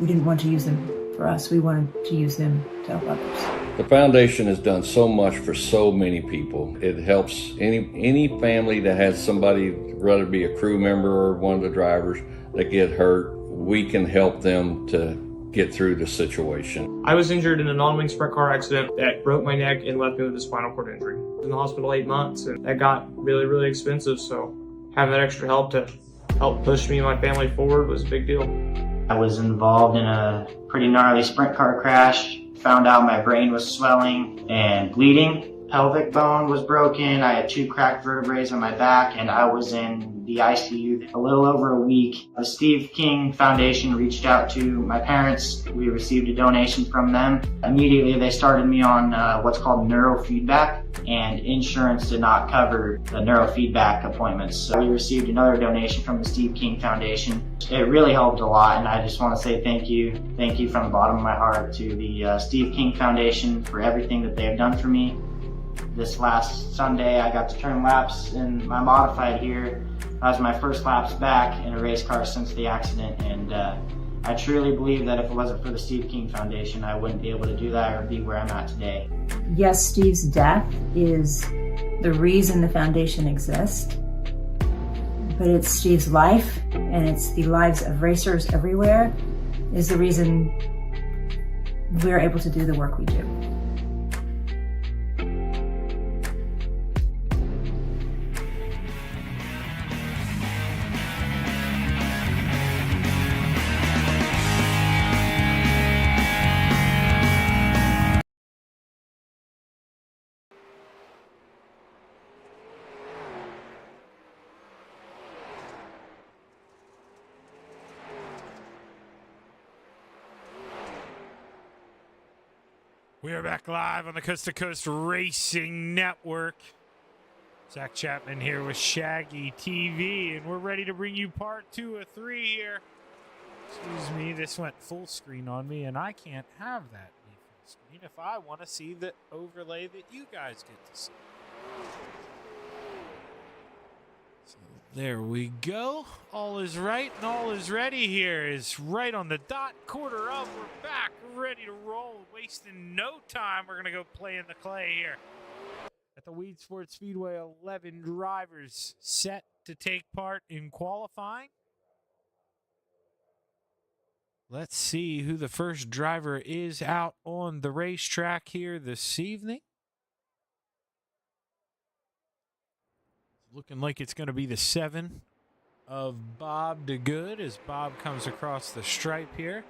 G: we didn't want to use them for us. We wanted to use them to help others.
H: The foundation has done so much for so many people. It helps any family that has somebody, whether it be a crew member or one of the drivers, that get hurt. We can help them to get through the situation.
I: I was injured in a non-wing sprint car accident that broke my neck and left me with a spinal cord injury. I was in the hospital 8 months, and that got really, really expensive. So having that extra help to help push me and my family forward was a big deal.
J: I was involved in a pretty gnarly sprint car crash. Found out my brain was swelling and bleeding. Pelvic bone was broken. I had 2 cracked vertebrae on my back, and I was in the ICU a little over a week. The Steve King Foundation reached out to my parents. We received a donation from them. Immediately, they started me on what's called neurofeedback, and insurance did not cover the neurofeedback appointments. So we received another donation from the Steve King Foundation. It really helped a lot, and I just want to say thank you. Thank you from the bottom of my heart to the Steve King Foundation for everything that they have done for me. This last Sunday, I got to turn laps in my modified here. That was my first laps back in a race car since the accident, and I truly believe that if it wasn't for the Steve King Foundation, I wouldn't be able to do that or be where I'm at today.
G: Yes, Steve's death is the reason the foundation exists, but it's Steve's life, and it's the lives of racers everywhere, is the reason we're able to do the work we do.
B: We are back live on the Coast2Coast Racing Network. Zach Chapman here with Shaggy TV, and we're ready to bring you part 2 of 3 here. Excuse me, this went full screen on me, and I can't have that be full screen if I want to see the overlay that you guys get to see. So there we go. All is right and all is ready here. Is right on the dot. Quarter up. We're back, ready to roll. Wasting no time. We're going to go play in the clay here. At the Weed Sports Speedway, 11 drivers set to take part in qualifying. Let's see who the first driver is out on the racetrack here this evening. Looking like it's going to be the 7 of Bob DeGood as Bob comes across the stripe here.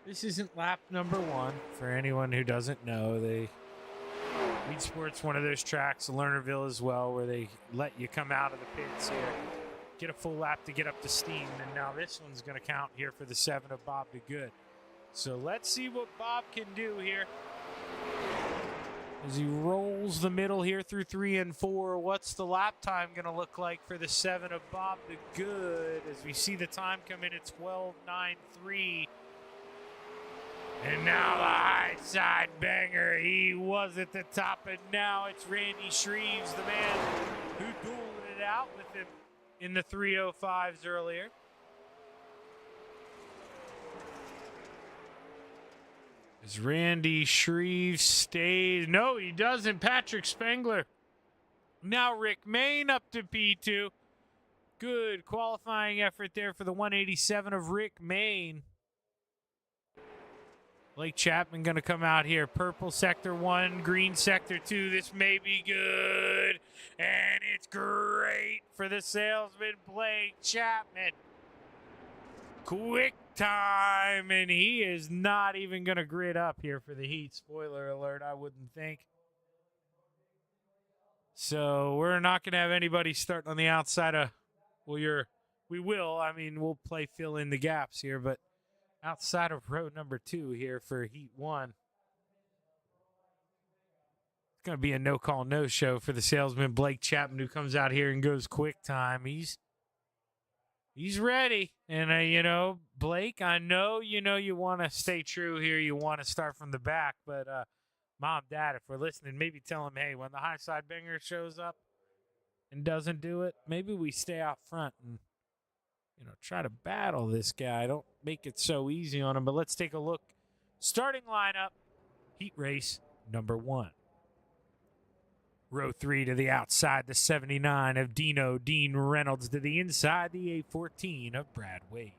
B: This isn't lap number 1 for anyone who doesn't know. Weed Sports, one of those tracks, Lernerville as well, where they let you come out of the pits here, get a full lap to get up to steam, and now this one's going to count here for the 7 of Bob DeGood. So let's see what Bob can do here as he rolls the middle here through 3 and 4. What's the lap time going to look like for the 7 of Bob DeGood as we see the time come in at 12:09.3. And now the high side banger. He was at the top, and now it's Randy Shreves, the man who dueled it out with him in the 305s earlier. As Randy Shreves stays. No, he doesn't. Patrick Spengler. Now Rick Mayne up to P2. Good qualifying effort there for the 187 of Rick Mayne. Blake Chapman going to come out here. Purple sector 1, green sector 2. This may be good. And it's great for the salesman, Blake Chapman. Quick time, and he is not even going to grid up here for the heat. Spoiler alert, I wouldn't think. So we're not going to have anybody starting on the outside of, we will. I mean, we'll play fill in the gaps here, but outside of row number 2 here for heat 1. It's going to be a no-call, no-show for the salesman, Blake Chapman, who comes out here and goes quick time. He's ready. And, Blake, I know, you want to stay true here. You want to start from the back, but Mom, Dad, if we're listening, maybe tell them, hey, when the high side banger shows up and doesn't do it, maybe we stay out front and, try to battle this guy. Don't make it so easy on him. But let's take a look. Starting lineup, heat race number 1. Row 3 to the outside, the 79 of Dean Reynolds to the inside, the 814 of Brad Wade.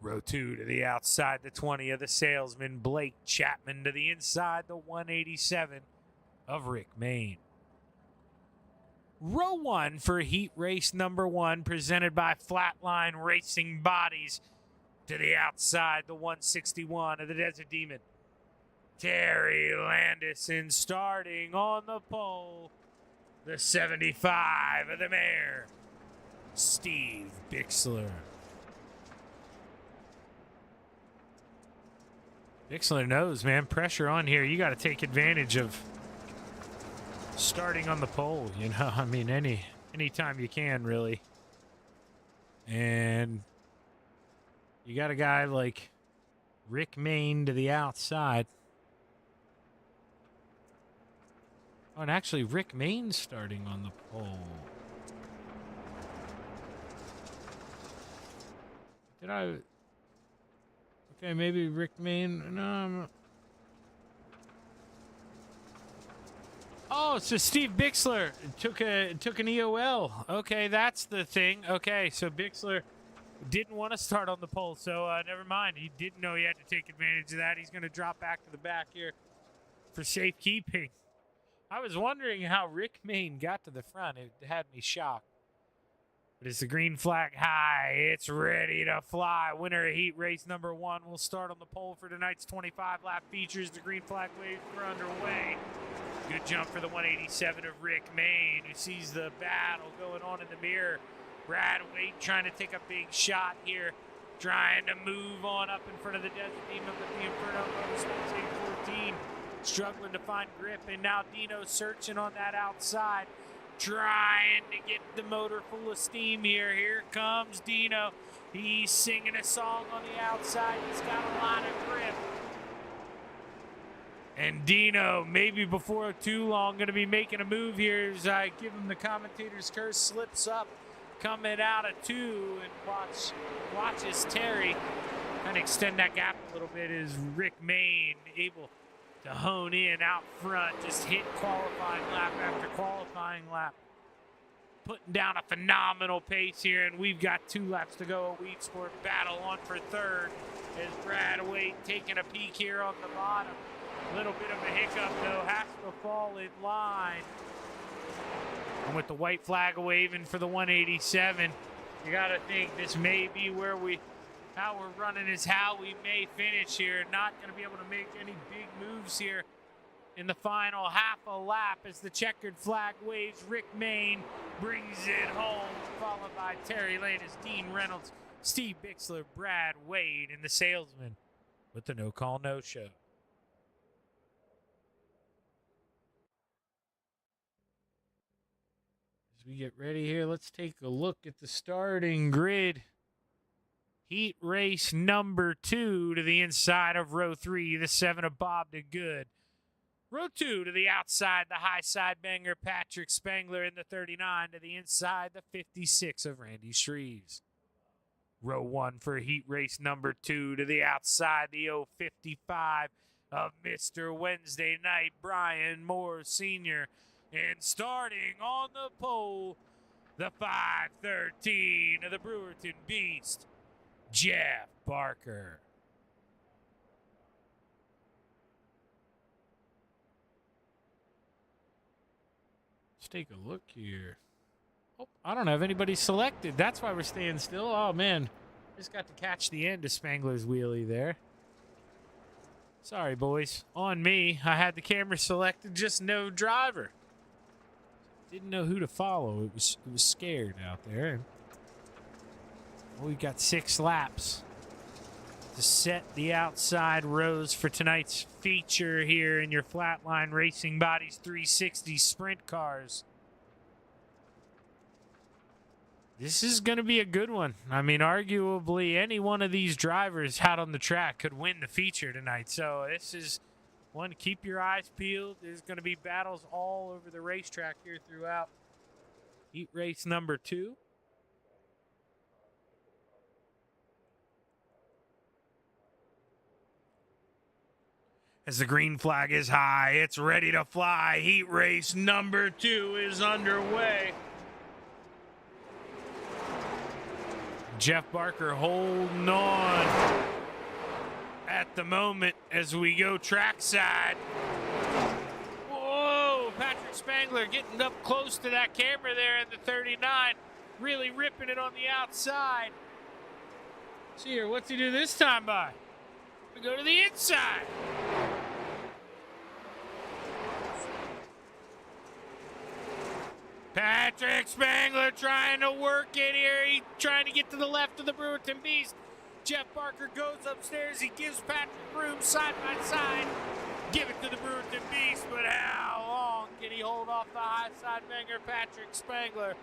B: Row 2 to the outside, the 20 of the salesman, Blake Chapman to the inside, the 187 of Rick Mayne. Row 1 for heat race number 1, presented by Flatline Racing Bodies. To the outside, the 161 of the Desert Demon, Terry Landison. Starting on the pole, the 75 of the Mayor, Steve Bixler. Bixler knows, man, pressure on here. You got to take advantage of starting on the pole, I mean, anytime you can, really. And you got a guy like Rick Mayne to the outside. Oh, and actually, Rick Mayne's starting on the pole. Did I? Okay, maybe Rick Mayne. No. Oh, so Steve Bixler took an EOL. Okay, that's the thing. Okay, so Bixler didn't want to start on the pole, so never mind. He didn't know he had to take advantage of that. He's going to drop back to the back here for safekeeping. I was wondering how Rick Mayne got to the front. It had me shocked. But it's the green flag high. It's ready to fly. Winner of heat race number 1 will start on the pole for tonight's 25-lap features. The green flag waves are underway. Good jump for the 187 of Rick Mayne, who sees the battle going on in the mirror. Brad Wade trying to take a big shot here, trying to move on up in front of the Desert Demon with the Inferno Motorsports 814, struggling to find grip, and now Dino searching on that outside, trying to get the motor full of steam here. Here comes Dino. He's singing a song on the outside. He's got a lot of grip. And Dino, maybe before too long, going to be making a move here as I give him the commentator's curse, slips up, coming out of 2, and watches Terry kind of extend that gap a little bit. Is Rick Mayne able to hone in out front, just hit qualifying lap after qualifying lap, putting down a phenomenal pace here, and we've got 2 laps to go. A Weed Sport battle on for third as Brad Wade taking a peek here on the bottom. A little bit of a hiccup, though, has to fall in line. And with the white flag waving for the 187, you got to think this may be where how we're running is how we may finish here. Not going to be able to make any big moves here in the final half a lap as the checkered flag waves. Rick Mayne brings it home, followed by Terry Landis, Dean Reynolds, Steve Bixler, Brad Wade, and the salesman with the no-call, no-show. As we get ready here, let's take a look at the starting grid. Heat race number 2 to the inside of row 3, the 7 of Bob DeGood. Row 2 to the outside, the high side banger, Patrick Spangler, and the 39 to the inside, the 56 of Randy Shreves. Row 1 for heat race number 2 to the outside, the 055 of Mr. Wednesday Night, Brian Moore Sr., and starting on the pole, the 513 of the Brewerton Beast, Jeff Barker. Let's take a look here. Oh, I don't have anybody selected. That's why we're staying still. Oh, man. Just got to catch the end of Spangler's wheelie there. Sorry, boys. On me. I had the camera selected, just no driver. Didn't know who to follow. It was scared out there. Well, we've got 6 laps to set the outside rows for tonight's feature here in your Flatline Racing Bodies 360 sprint cars. This is going to be a good one. I mean, arguably any one of these drivers out on the track could win the feature tonight. So this is One, keep your eyes peeled. There's going to be battles all over the racetrack here throughout heat race number 2. As the green flag is high, it's ready to fly. Heat race number 2 is underway. Jeff Barker holding on at the moment as we go trackside. Whoa, Patrick Spangler getting up close to that camera there in the 39. Really ripping it on the outside. See here, what's he do this time by? We go to the inside. Patrick Spangler trying to work it here. He's trying to get to the left of the Brewerton Beast. Jeff Barker goes upstairs. He gives Patrick room side by side. Give it to the Brewerton Beast, but how long can he hold off the high side banger, Patrick Spangler?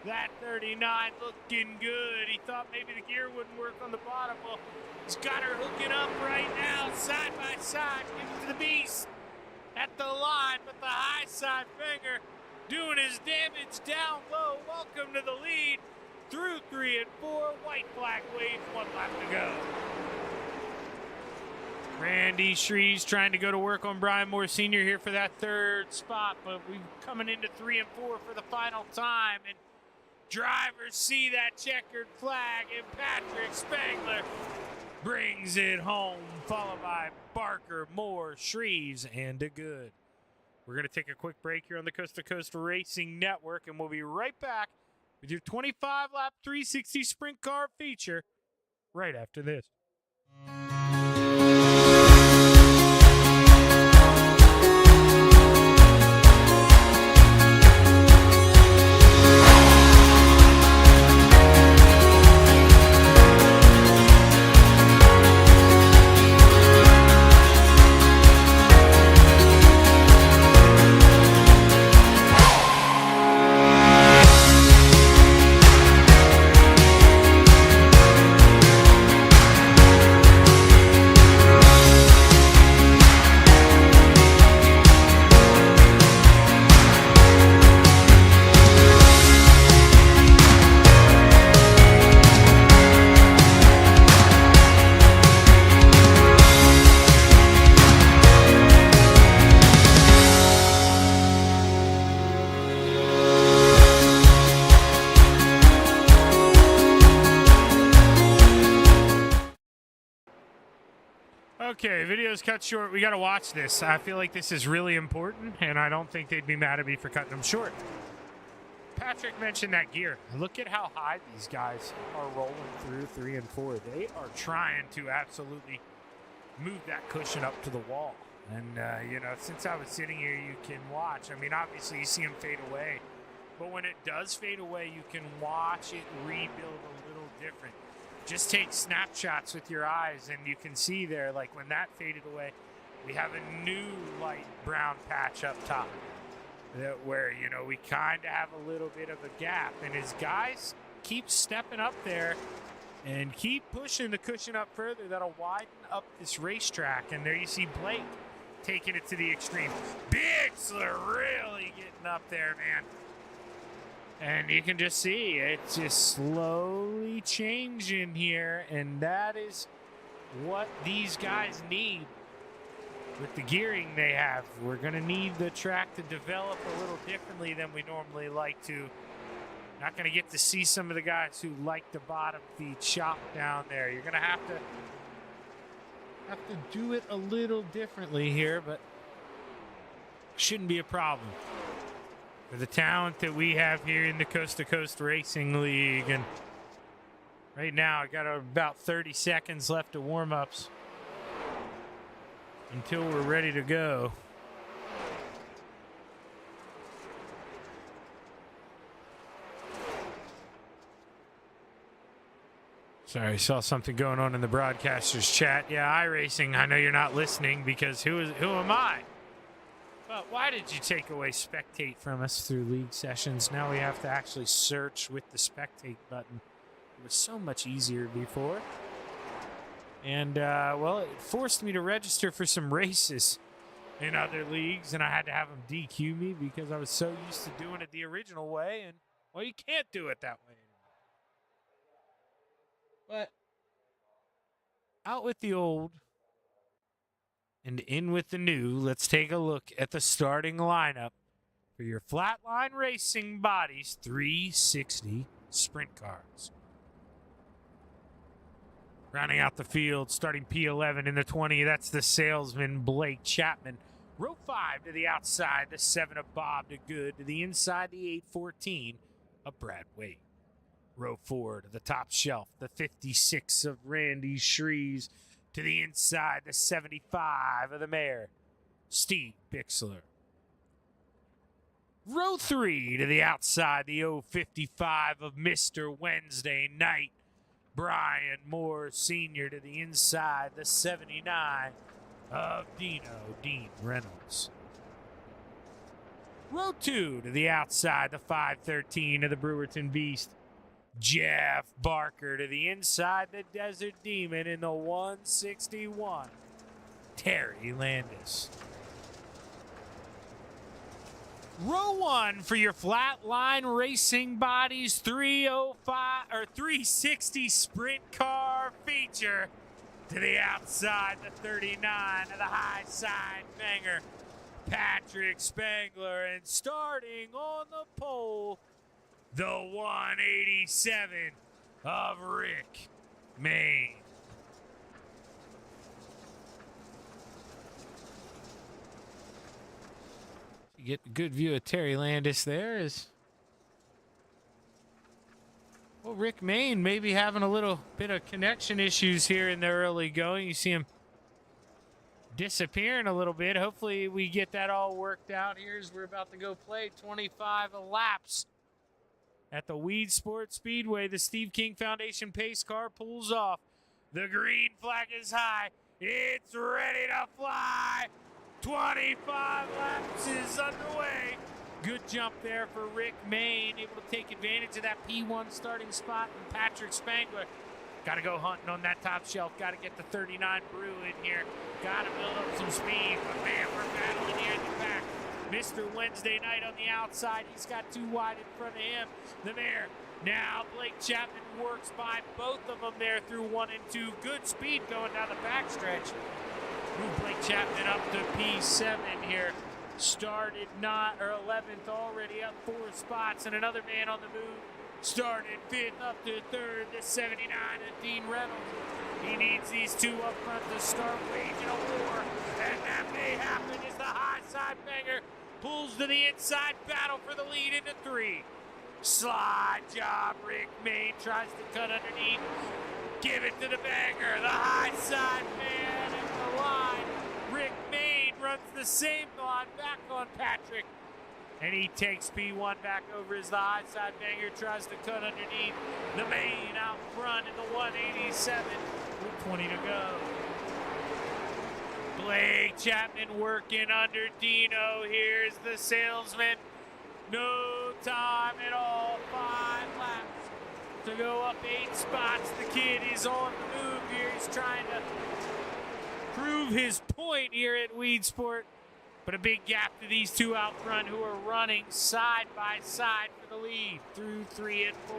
B: That 39 looking good. He thought maybe the gear wouldn't work on the bottom. Well, he's got her hooking up right now, side by side. Give it to the Beast at the line, but the high side banger doing his damage down low. Welcome to the lead through 3 and 4. White flag waves, 1 lap to go. Randy Shreves trying to go to work on Brian Moore Sr. here for that 3rd spot, but we're coming into 3 and 4 for the final time. And drivers see that checkered flag, and Patrick Spangler brings it home, followed by Barker, Moore, Shreves, and a good. We're going to take a quick break here on the Coast to Coast Racing Network, and we'll be right back with your 25-lap 360 sprint car feature right after this. Okay, video's cut short. We got to watch this. I feel like this is really important, and I don't think they'd be mad at me for cutting them short. Patrick mentioned that gear. Look at how high these guys are rolling through 3 and 4. They are trying to absolutely move that cushion up to the wall. And, you know, since I was sitting here, you can watch. I mean, obviously, you see them fade away. But when it does fade away, you can watch it rebuild a little different. Just take snapshots with your eyes, and you can see there, like when that faded away, we have a new light brown patch up top where, you know, we kind of have a little bit of a gap. And as guys keep stepping up there and keep pushing the cushion up further, that'll widen up this racetrack. And there you see Blake taking it to the extreme. Bixler really getting up there, man. And you can just see it's just slowly changing here, and that is what these guys need with the gearing they have. We're going to need the track to develop a little differently than we normally like to. Not going to get to see some of the guys who like the bottom feed shop down there. You're going to have to do it a little differently here, but shouldn't be a problem. For the talent that we have here in the Coast to Coast Racing League. And right now, I got about 30 seconds left of warm-ups until we're ready to go. Sorry, I saw something going on in the broadcasters chat. Yeah, iRacing, I know you're not listening because who am I? But why did you take away spectate from us through league sessions? Now we have to actually search with the spectate button. It was so much easier before. And, well, it forced me to register for some races. in other leagues, and I had to have him DQ me because I was so used to doing it the original way, and, well, you can't do it that way anymore. But out with the old and in with the new. Let's take a look at the starting lineup for your Flatline Racing Bodies 360 Sprint Cars. Rounding out the field, starting P11 in the 20, that's the salesman Blake Chapman. Row 5 to the outside, the 7 of Bob to Good. To the inside, the 814 of Brad Wade. Row 4 to the top shelf, the 56 of Randy Shreves. To the inside, the 75 of the Mayor, Steve Bixler. Row 3 to the outside, the 055 of Mr. Wednesday Night, Brian Moore Sr. To the inside, the 79 of Dean Reynolds. Row 2 to the outside, the 513 of the Brewerton Beast, Jeff Barker. To the inside, the Desert Demon in the 161, Terry Landis. Row 1 for your Flatline Racing Bodies 360 Sprint Car feature. To the outside, the 39 of the High Side Banger, Patrick Spangler. And starting on the pole, the 187 of Rick Main. You get a good view of Terry Landis there. Well, Rick Main maybe having a little bit of connection issues here in the early going. You see him disappearing a little bit. Hopefully we get that all worked out here as we're about to go play 25 laps at the Weed Sport Speedway. The Steve King Foundation pace car pulls off. The green flag is high. It's ready to fly. 25 laps is underway. Good jump there for Rick Main, able to take advantage of that P1 starting spot. And Patrick Spangler, got to go hunting on that top shelf. Got to get the 39 brew in here. Got to build up some speed. But man, we're battling here in the back. Mr. Wednesday Night on the outside. He's got too wide in front of him. The Mayor. Now Blake Chapman works by both of them there through 1 and 2. Good speed going down the backstretch. Move Blake Chapman up to P7 here. Started 11th, already up 4 spots, and another man on the move. Started 5th up to 3rd, the 79 of Dean Reynolds. He needs these two up front to start waging a war, and that may happen as the High Side Banger pulls to the inside, battle for the lead into 3. Slide job, Rick Main tries to cut underneath. Give it to the Banger, the High Side man at the line. Rick Main runs the same line back on Patrick, and he takes P1 back over as the High Side Banger tries to cut underneath. The Main out front in the 187 with 20 to go. Blake Chapman working under Dino. Here's the salesman. No time at all. 5 laps to go up 8 spots. The kid is on the move here. He's trying to prove his point here at Weed Sport. But a big gap to these two out front who are running side by side for the lead through 3 and 4.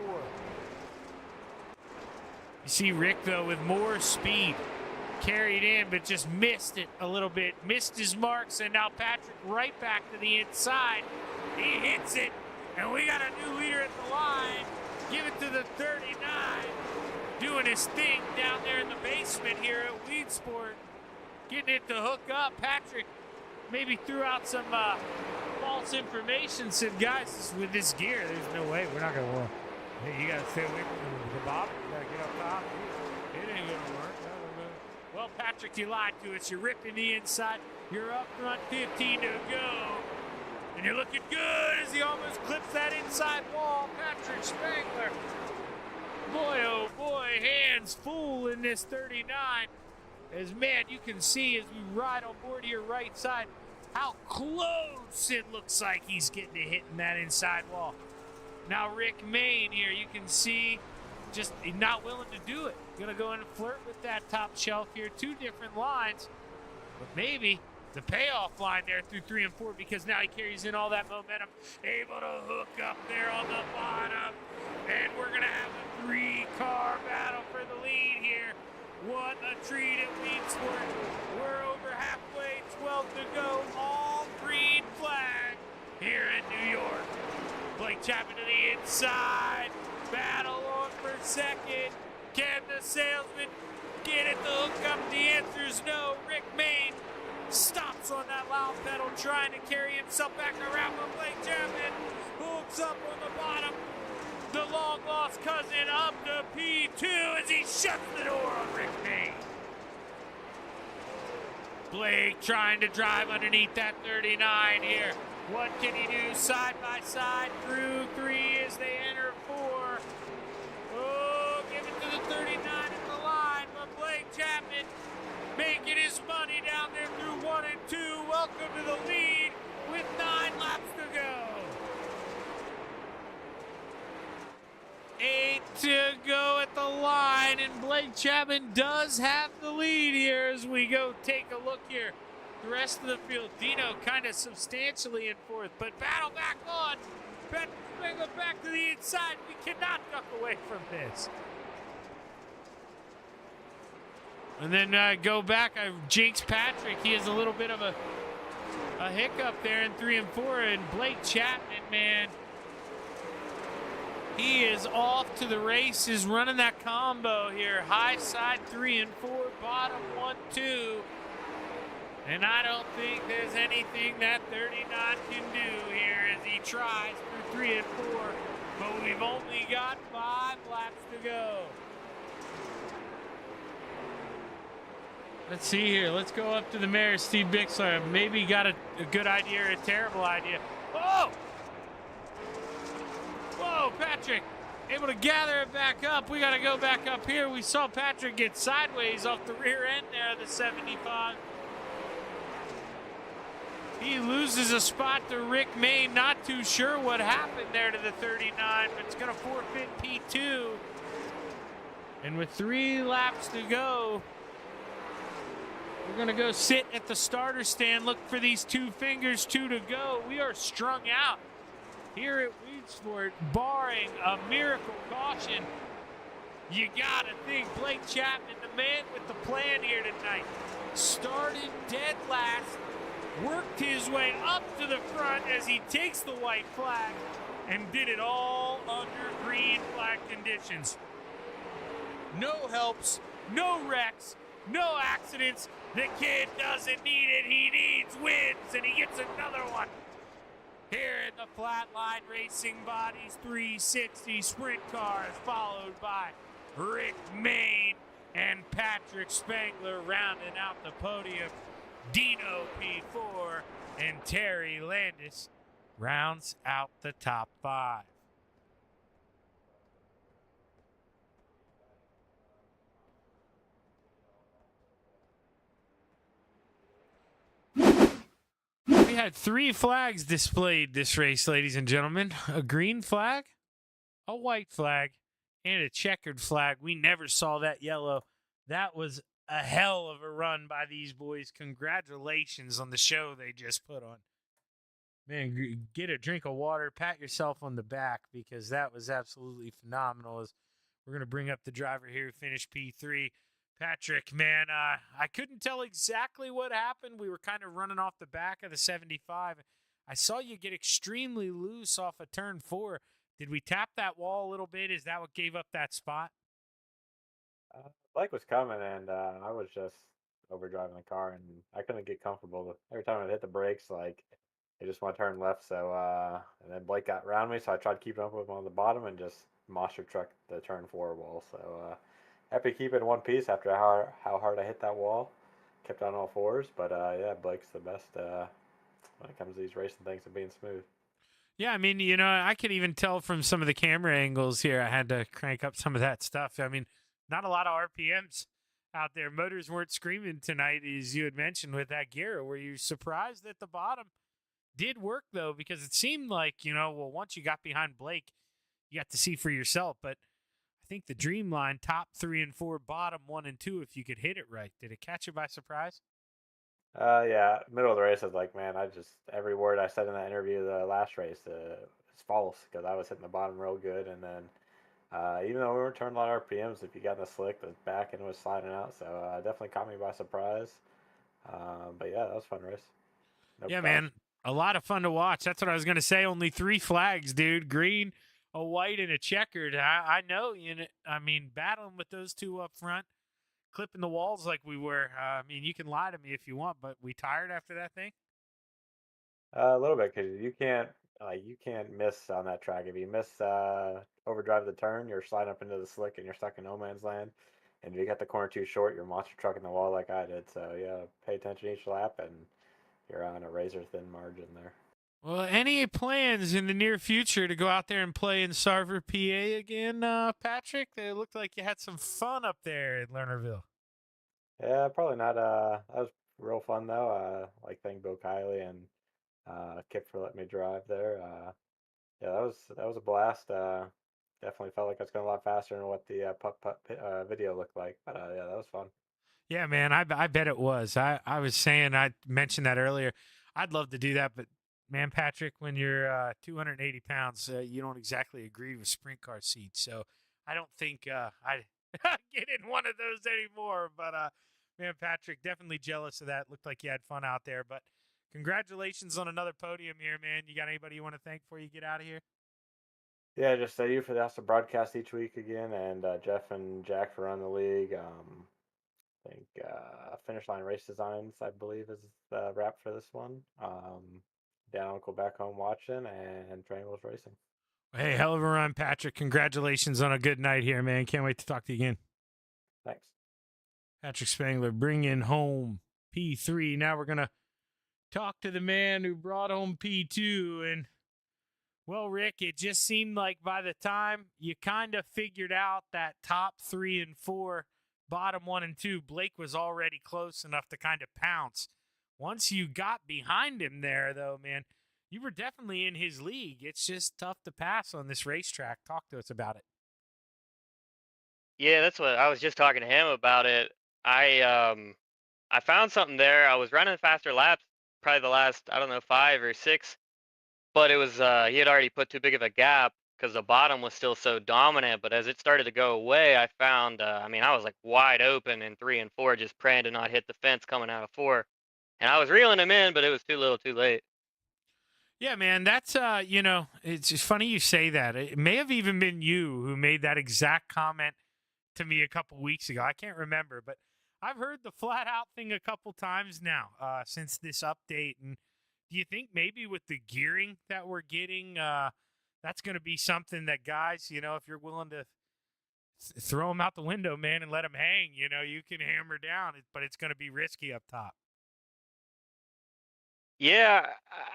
B: You see Rick, though, with more speed. Carried in, but just missed it a little bit. Missed his marks, and now Patrick right back to the inside. He hits it, and we got a new leader at the line. Give it to the 39. Doing his thing down there in the basement here at Weed Sport. Getting it to hook up. Patrick maybe threw out some false information. Said, guys, with this gear, there's no way. We're not going to work. Hey, you got to stay away from the bottom. You got to get up top. It ain't going to work. Well, Patrick, you lied to us. You're ripping the inside. You're up front, 15 to go. And you're looking good as he almost clips that inside wall. Patrick Spangler. Boy, oh boy, hands full in this 39. As, man, you can see as we ride on board here right side how close it looks like he's getting to hitting that inside wall. Now Rick Main here, you can see just not willing to do it. Gonna go in and flirt with that top shelf here. 2 different lines. But maybe the payoff line there through 3 and 4, because now he carries in all that momentum, able to hook up there on the bottom, and we're going to have a 3-car battle for the lead here. What a treat it means for it. We're over halfway, 12 to go, all green flag here in New York. Blake Chapman to the inside, battle on for second. Can the salesman get it to hook up? The answer is no. Rick Mayne stops on that loud pedal, trying to carry himself back around, but Blake Chapman hooks up on the bottom. The long-lost cousin up to P2 as he shuts the door on Rick Mayne. Blake trying to drive underneath that 39 here. What can he do side by side through 3 as they enter 4? Oh, give it to the 39 at the line, but Blake Chapman making his money down there through 1 and 2. Welcome to the lead with 9 laps to go. 8 to go at the line, and Blake Chapman does have the lead here as we go take a look here. The rest of the field, Dino kind of substantially in 4th, but battle back on. Go back to the inside. We cannot duck away from this. And then go back. I jinx Patrick. He has a little bit of a hiccup there in 3 and 4. And Blake Chapman, man, he is off to the races, running that combo here. High side 3 and 4, bottom 1, 2. And I don't think there's anything that 39 can do here as he tries through 3 and 4. But we've only got 5 laps to go. Let's see here. Let's go up to the mayor, Steve Bixler. Maybe got a good idea or a terrible idea. Whoa! Whoa, Patrick. Able to gather it back up. We got to go back up here. We saw Patrick get sideways off the rear end there of the 75. He loses a spot to Rick Mayne. Not too sure what happened there to the 39, but it's going to forfeit P2. And with 3 laps to go, we're going to go sit at the starter stand, look for these 2 fingers, 2 to go. We are strung out here at Weedsport, barring a miracle caution. You got to think Blake Chapman, the man with the plan here tonight, started dead last, worked his way up to the front as he takes the white flag, and did it all under green flag conditions. No helps, no wrecks, no accidents. The kid doesn't need it, he needs wins, and he gets another one. Here in the Flatline Racing Bodies 360 sprint cars, followed by Rick Mayne and Patrick Spangler rounding out the podium. Dino P4 and Terry Landis rounds out the top 5. We had 3 flags displayed this race, ladies and gentlemen. A green flag, a white flag, and a checkered flag. We never saw that yellow. That was a hell of a run by these boys. Congratulations on the show they just put on. Man, get a drink of water, pat yourself on the back, because that was absolutely phenomenal. As we're going to bring up the driver here who finished P3. Patrick, man, I couldn't tell exactly what happened. We were kind of running off the back of the 75. I saw you get extremely loose off of turn 4. Did we tap that wall a little bit? Is that what gave up that spot?
E: Blake was coming, and I was just overdriving the car, and I couldn't get comfortable. Every time I hit the brakes, like, I just want to turn left. So, and then Blake got around me, so I tried keeping up with him on the bottom and just monster trucked the turn 4 wall. So, happy to keep it in one piece after how hard I hit that wall. Kept on all 4s, but yeah, Blake's the best when it comes to these racing things and being smooth.
B: Yeah, I mean, you know, I could even tell from some of the camera angles here. I had to crank up some of that stuff. I mean, not a lot of RPMs out there. Motors weren't screaming tonight, as you had mentioned with that gear. Were you surprised that the bottom did work, though? Because it seemed like, you know, well, once you got behind Blake, you got to see for yourself. But I think the Dreamline, top 3 and 4, bottom 1 and 2, if you could hit it right. Did it catch you by surprise?
E: Yeah, middle of the race, I was like, man, every word I said in that interview, the last race, is false because I was hitting the bottom real good, and then even though we were turning a lot of RPMs, if you got in the slick, the back end was sliding out, so definitely caught me by surprise. But yeah, that was a fun race. No
B: Yeah,
E: caution.
B: man. A lot of fun to watch. That's what I was going to say. Only 3 flags, dude. Green, a white, and a checkered. I know. I mean, battling with those two up front, clipping the walls like we were. I mean, you can lie to me if you want, but we tired after that thing?
E: A little bit because you can't miss on that track. If you miss overdrive the turn, you're sliding up into the slick and you're stuck in no man's land. And if you got the corner too short, you're monster trucking the wall like I did. So yeah, pay attention each lap, and you're on a razor thin margin there.
B: Well, any plans in the near future to go out there and play in Sarver, PA again, Patrick? It looked like you had some fun up there in Lernerville.
E: Yeah, probably not. That was real fun though. Like thank Bill Kiley and Kip for letting me drive there. Yeah, that was a blast. Definitely felt like I was going a lot faster than what the putt video looked like. But yeah, that was fun.
B: Yeah, man, I bet it was. I was saying, I mentioned that earlier. I'd love to do that, but man, Patrick, when you're 280 pounds, you don't exactly agree with sprint car seats. So I don't think I get in one of those anymore. But man, Patrick, definitely jealous of that. Looked like you had fun out there. But congratulations on another podium here, man. You got anybody you want to thank before you get out of here?
E: Yeah, just you for the awesome broadcast each week again, and Jeff and Jack for running the league. I think Finish Line Race Designs, I believe, is the wrap for this one. Dan Uncle back home watching, and Triangles Racing.
B: Hey, hell of a run, Patrick. Congratulations on a good night here, man. Can't wait to talk to you again.
E: Thanks.
B: Patrick Spangler bringing home P3. Now we're going to talk to the man who brought home P2. And, well, Rick, it just seemed like by the time you kind of figured out that top 3 and 4, bottom 1 and 2, Blake was already close enough to kind of pounce. Once you got behind him there, though, man, you were definitely in his league. It's just tough to pass on this racetrack. Talk to us about it.
K: Yeah, that's what I was just talking to him about it. I found something there. I was running faster laps, probably the last, I don't know, 5 or 6, but it was he had already put too big of a gap because the bottom was still so dominant. But as it started to go away, I found I mean, I was like wide open in 3 and 4, just praying to not hit the fence coming out of 4. And I was reeling him in, but it was too little, too late.
B: Yeah, man, that's it's just funny you say that. It may have even been you who made that exact comment to me a couple weeks ago. I can't remember, but I've heard the flat out thing a couple times now since this update. And do you think maybe with the gearing that we're getting, that's going to be something that guys, if you're willing to throw them out the window, man, and let them hang, you can hammer down, but it's going to be risky up top.
K: Yeah,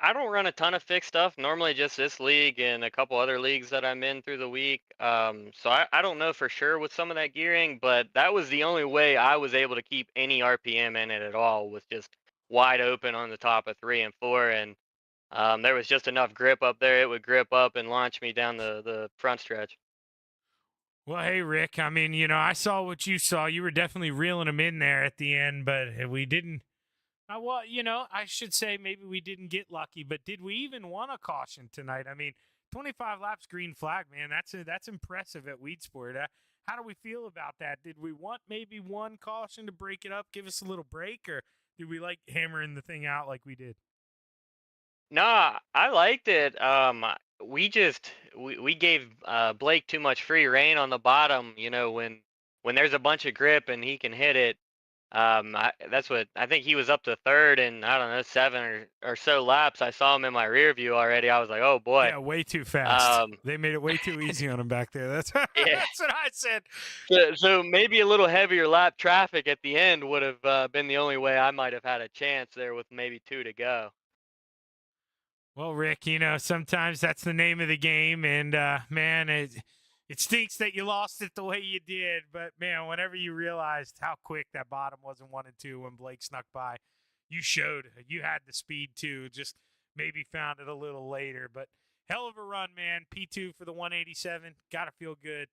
K: I don't run a ton of fixed stuff. Normally, just this league and a couple other leagues that I'm in through the week. So I don't know for sure with some of that gearing, but that was the only way I was able to keep any RPM in it at all, was just wide open on the top of 3 and 4, and there was just enough grip up there. It would grip up and launch me down the front stretch.
B: Well, hey, Rick, I mean, I saw what you saw. You were definitely reeling them in there at the end, but we didn't. Well, I should say maybe we didn't get lucky, but did we even want a caution tonight? I mean, 25 laps green flag, man. That's impressive at Weedsport. How do we feel about that? Did we want maybe one caution to break it up, give us a little break, or did we like hammering the thing out like we did?
K: Nah, I liked it. We gave Blake too much free rein on the bottom. When there's a bunch of grip and he can hit it. That's what I think. He was up to third in, I don't know, 7 or so laps. I saw him in my rear view already. I was like, oh boy.
B: Yeah, way too fast. They made it way too easy on him back there. That's
K: Yeah.
B: that's what I said.
K: So maybe a little heavier lap traffic at the end would have been the only way I might have had a chance there with maybe 2 to go.
B: Well, Rick, sometimes that's the name of the game, and man, it stinks that you lost it the way you did. But man, whenever you realized how quick that bottom was in 1 and 2 when Blake snuck by, you showed you had the speed too. Just maybe found it a little later, but hell of a run, man. P2 for the 187. Gotta feel good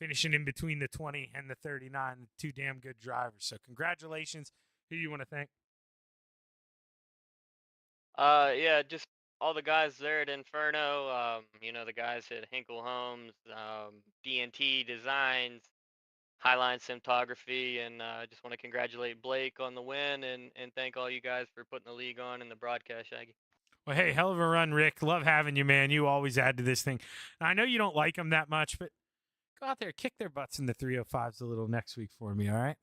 B: finishing in between the 20 and the 39. Two damn good drivers. So congratulations. Who do you want to thank?
K: Yeah, just all the guys there at Inferno. The guys at Hinkle Homes, DNT Designs, Highline Cinematography, and I just want to congratulate Blake on the win and thank all you guys for putting the league on and the broadcast, Shaggy.
B: Well, hey, hell of a run, Rick. Love having you, man. You always add to this thing. I know you don't like them that much, but go out there, kick their butts in the 305s a little next week for me, all right?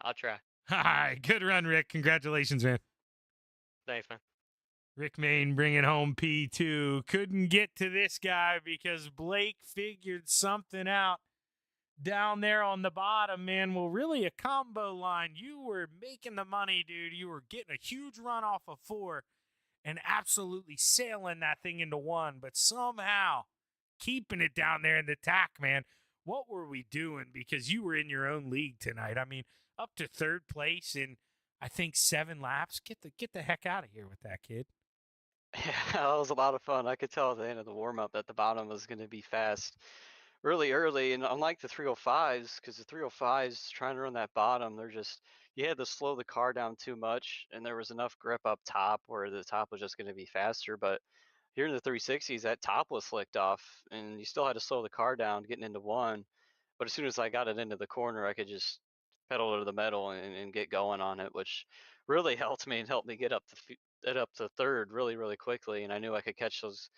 K: I'll try.
B: All right, good run, Rick. Congratulations, man.
K: Thanks, man.
B: Rick Main bringing home P2. Couldn't get to this guy because Blake figured something out down there on the bottom, man. Well, really a combo line. You were making the money, dude. You were getting a huge run off of 4 and absolutely sailing that thing into 1, but somehow keeping it down there in the tack, man. What were we doing? Because you were in your own league tonight. I mean, up to 3rd place in I think 7 laps. Get the heck out of here with that, kid.
D: Yeah, that was a lot of fun. I could tell at the end of the warm up that the bottom was going to be fast really early. And unlike the 305s, because the 305s trying to run that bottom, they're just, you had to slow the car down too much. And there was enough grip up top where the top was just going to be faster. But here in the 360s, that top was slicked off and you still had to slow the car down getting into 1. But as soon as I got it into the corner, I could just pedal to the metal and get going on it, which really helped me and helped me get up to 3rd really, really quickly. And I knew I could catch those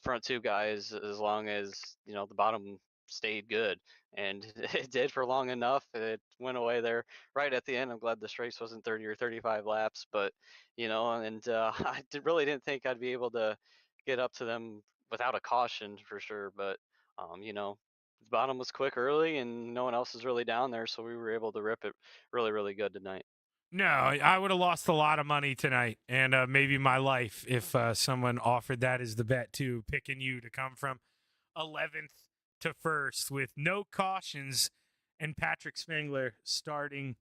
D: front 2 guys as long as, the bottom stayed good. And it did for long enough. It went away there right at the end. I'm glad this race wasn't 30 or 35 laps, but, really didn't think I'd be able to get up to them without a caution for sure. But, the bottom was quick early and no one else is really down there. So we were able to rip it really, really good tonight.
B: No, I would have lost a lot of money tonight and maybe my life if someone offered that as the bet too, picking you to come from 11th to 1st with no cautions and Patrick Spengler starting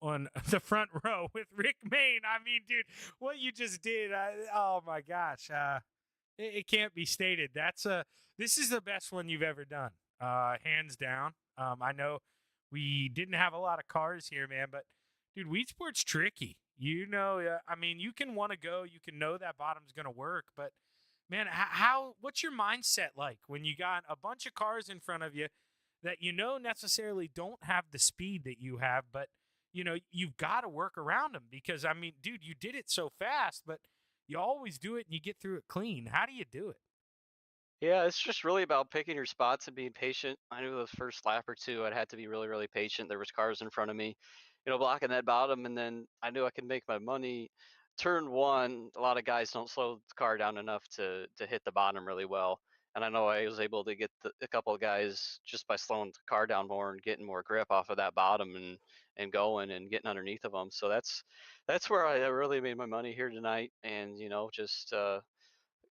B: on the front row with Rick Main. I mean, dude, what you just did, oh my gosh. It can't be stated. This is the best one you've ever done, hands down. I know we didn't have a lot of cars here, man, but dude, Wheat Sport's tricky. I mean, you can want to go, you can know that bottom's going to work, but man, what's your mindset like when you got a bunch of cars in front of you that necessarily don't have the speed that you have, but you've got to work around them because I mean, dude, you did it so fast, but you always do it and you get through it clean. How do you do it?
D: Yeah, it's just really about picking your spots and being patient. I knew the first lap or 2, I'd had to be really, really patient. There was cars in front of me, blocking that bottom, and then I knew I could make my money. Turn 1, a lot of guys don't slow the car down enough to hit the bottom really well. And I know I was able to get a couple of guys just by slowing the car down more and getting more grip off of that bottom and going and getting underneath of them. So that's where I really made my money here tonight. And just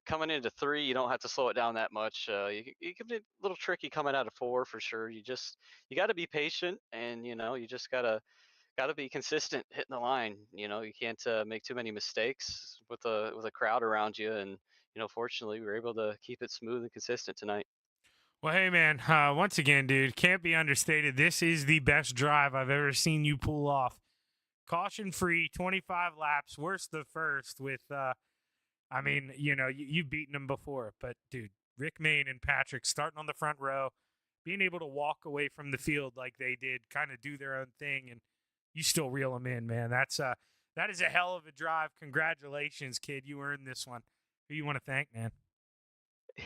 D: coming into 3, you don't have to slow it down that much. You can be a little tricky coming out of 4 for sure. You got to be patient, and you just gotta be consistent hitting the line. You can't make too many mistakes with a crowd around you, and fortunately we were able to keep it smooth and consistent tonight.
B: Well, hey, man, once again, dude, can't be understated. This is the best drive I've ever seen you pull off. Caution free, 25 laps, worst the first with I mean, you've beaten them before, but dude, Rick Main and Patrick starting on the front row, being able to walk away from the field like they did, kind of do their own thing, and you still reel them in, man. That is a hell of a drive. Congratulations, kid. You earned this one. Who you want to thank, man?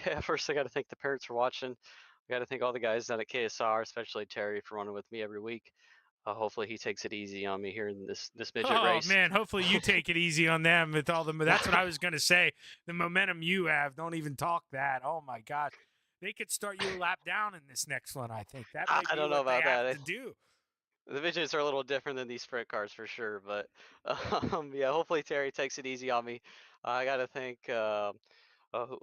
D: Yeah, first I got to thank the parents for watching. I got to thank all the guys down at KSR, especially Terry for running with me every week. Hopefully he takes it easy on me here in this midget
B: Oh
D: race.
B: man, hopefully you take it easy on them with all the. That's what I was gonna say. The momentum you have, don't even talk that. Oh my gosh, they could start you a lap down in this next one. I think that might
D: I
B: be
D: don't know
B: what they
D: about
B: have
D: that.
B: to do.
D: The midgets are a little different than these sprint cars for sure, but yeah, hopefully Terry takes it easy on me. I got to thank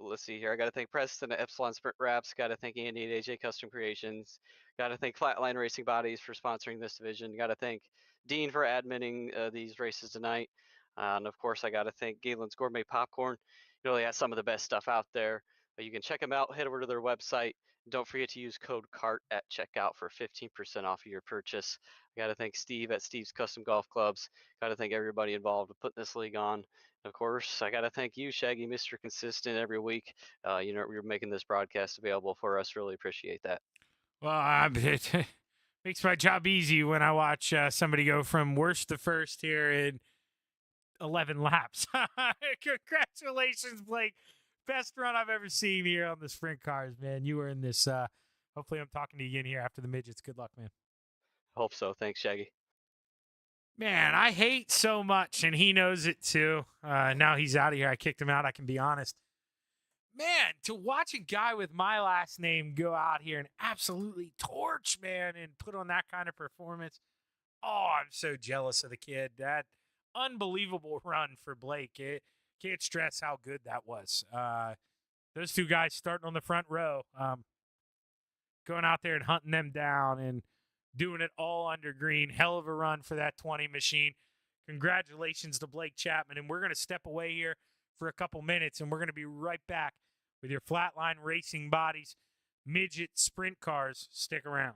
D: let's see here. I got to thank Preston at Epsilon Sprint Wraps. Got to thank Andy at AJ Custom Creations. Got to thank Flatline Racing Bodies for sponsoring this division. Got to thank Dean for adminning these races tonight. And of course, I got to thank Galen's Gourmet Popcorn. He really has some of the best stuff out there. you can check them out. Head over to their website. Don't forget to use code CART at checkout for 15% off of your purchase. I got to thank Steve at Steve's Custom Golf Clubs. Got to thank everybody involved with putting this league on. Of course, I got to thank you, Shaggy, Mr. Consistent, every week. You're making this broadcast available for us. Really appreciate that.
B: Well, it makes my job easy when I watch somebody go from worst to first here in 11 laps. Congratulations, Blake. Best run I've ever seen here on the sprint cars, man. You were in this. Hopefully, I'm talking to you again here after the midgets. Good luck, man.
D: Hope so. Thanks, Shaggy.
B: Man, I hate so much, and he knows it too. Now he's out of here. I kicked him out. I can be honest. Man, to watch a guy with my last name go out here and absolutely torch, man, and put on that kind of performance. Oh, I'm so jealous of the kid. That unbelievable run for Blake. Can't stress how good that was. Those two guys starting on the front row, going out there and hunting them down and doing it all under green. Hell of a run for that 20 machine. Congratulations to Blake Chapman. And we're going to step away here for a couple minutes, and we're going to be right back with your Flatline Racing Bodies midget sprint cars. Stick around.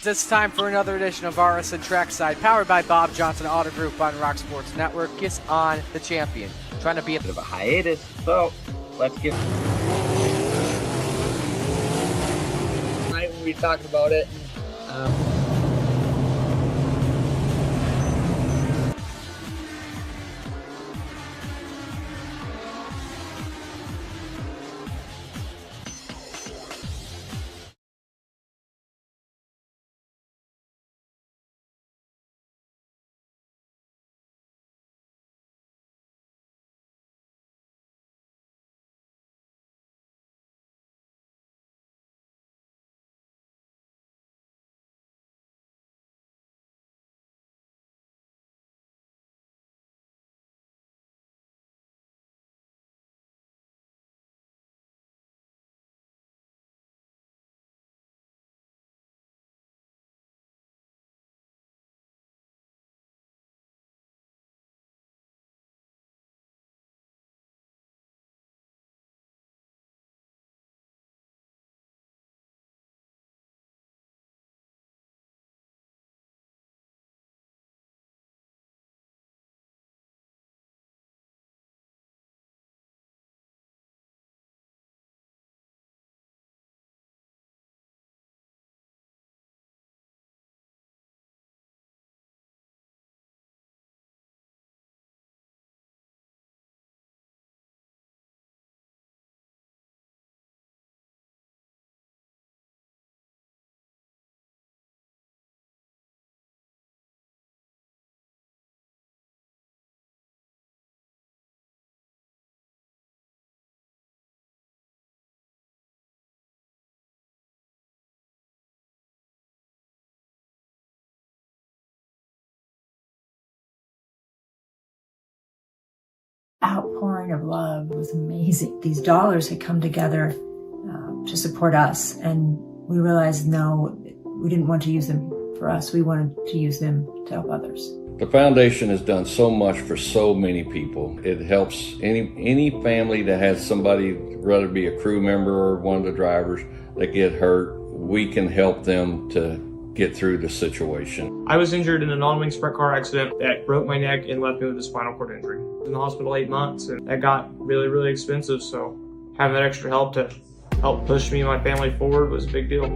A: It's time for another edition of RSN Trackside, powered by Bob Johnson Auto Group on Rock Sports Network. Gets on the champion, trying to be a
F: Bit of a hiatus, so let's get. Tonight we'll be talking about it.
G: outpouring of love was amazing. These dollars had come together to support us, and we realized, no, we didn't want to use them for us. We wanted to use them to help others.
H: The foundation has done so much for so many people. It helps any family that has somebody, whether it be a crew member or one of the drivers, that get hurt. We can help them to get through the situation.
I: I was injured in a non-wing sprint car accident that broke my neck and left me with a spinal cord injury. I was in the hospital 8 months, and that got really, really expensive. So having that extra help to help push me and my family forward was a big deal.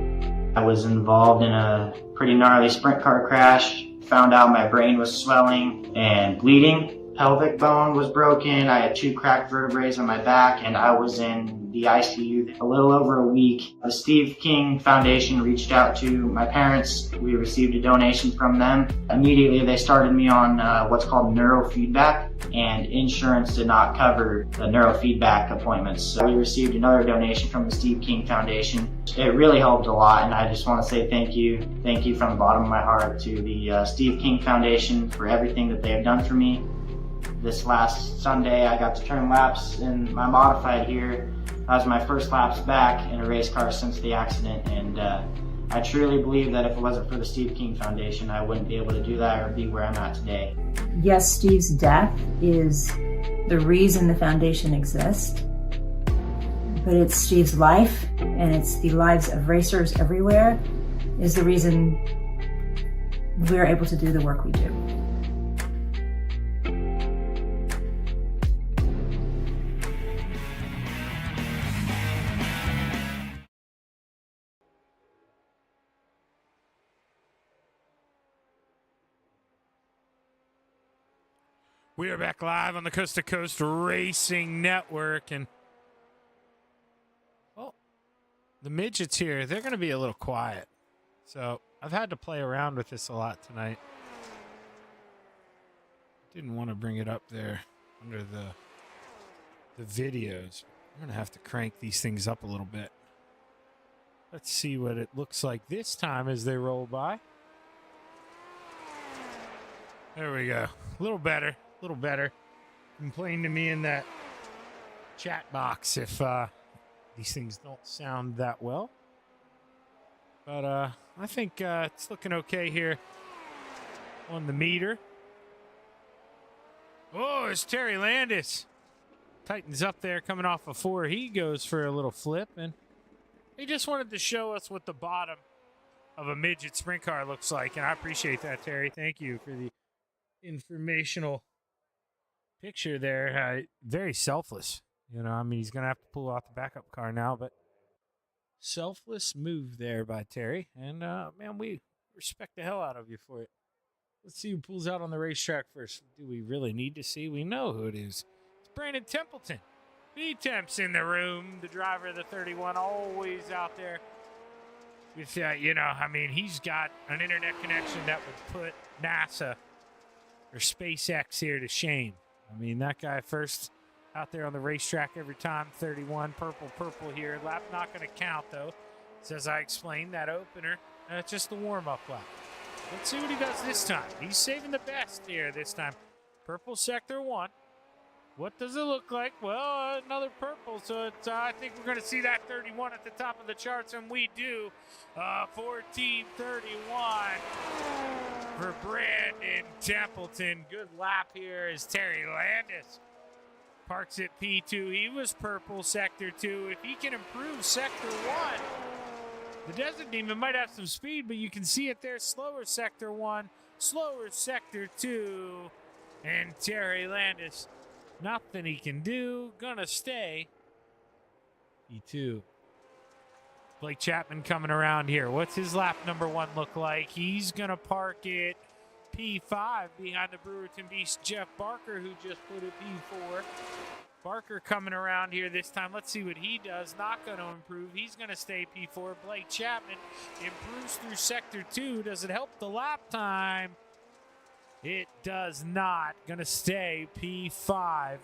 J: I was involved in a pretty gnarly sprint car crash. Found out my brain was swelling and bleeding. Pelvic bone was broken. I had 2 cracked vertebrae on my back, and I was in the ICU a little over a week. The Steve King Foundation reached out to my parents. We received a donation from them. Immediately, they started me on what's called neurofeedback, and insurance did not cover the neurofeedback appointments. So we received another donation from the Steve King Foundation. It really helped a lot, and I just want to say thank you. Thank you from the bottom of my heart to the Steve King Foundation for everything that they have done for me. This last Sunday, I got to turn laps in my modified here. That was my first laps back in a race car since the accident, and I truly believe that if it wasn't for the Steve King Foundation, I wouldn't be able to do that or be where I'm at today.
G: Yes, Steve's death is the reason the foundation exists, but it's Steve's life, and it's the lives of racers everywhere, is the reason we're able to do the work we do.
B: We are back live on the Coast2Coast Racing Network, and well, the midgets here, they're going to be a little quiet. So I've had to play around with this a lot tonight. Didn't want to bring it up there under the videos. I'm going to have to crank these things up a little bit. Let's see what it looks like this time as they roll by. There we go. A little better. Little better. Complain to me in that chat box if these things don't sound that well. But I think it's looking okay here on the meter. Oh, it's Terry Landis. Tightens up there coming off of 4. He goes for a little flip, and he just wanted to show us what the bottom of a midget sprint car looks like, and I appreciate that, Terry. Thank you for the informational picture there. Very selfless. You know, I mean, he's going to have to pull out the backup car now, but selfless move there by Terry. And, man, we respect the hell out of you for it. Let's see who pulls out on the racetrack first. Do we really need to see? We know who it is. It's Brandon Templeton. B-Temp's in the room. The driver of the 31, always out there. With, you know, I mean, he's got an internet connection that would put NASA or SpaceX here to shame. I mean, that guy first out there on the racetrack every time. 31, purple here. Lap not going to count, though. As I explained, that opener, just the warm-up lap. Let's see what he does this time. He's saving the best here this time. Purple sector 1. What does it look like? Well, another purple, so it's, I think we're going to see that 31 at the top of the charts, and we do. 14:31 for Brandon Templeton. Good lap here as Terry Landis parks at P2. He was purple sector 2. If he can improve sector 1, the Desert Demon might have some speed, but you can see it there. Slower sector 1, slower sector 2, and Terry Landis, nothing he can do. Gonna stay P2. Blake Chapman coming around here. What's his lap number 1 look like? He's gonna park it P5 behind the Brewerton Beast Jeff Barker, who just put it P4. Barker coming around here this time. Let's see what he does. Not going to improve. He's going to stay P4. Blake Chapman improves through sector 2. Does it help the lap time? It does not. Going to stay P5.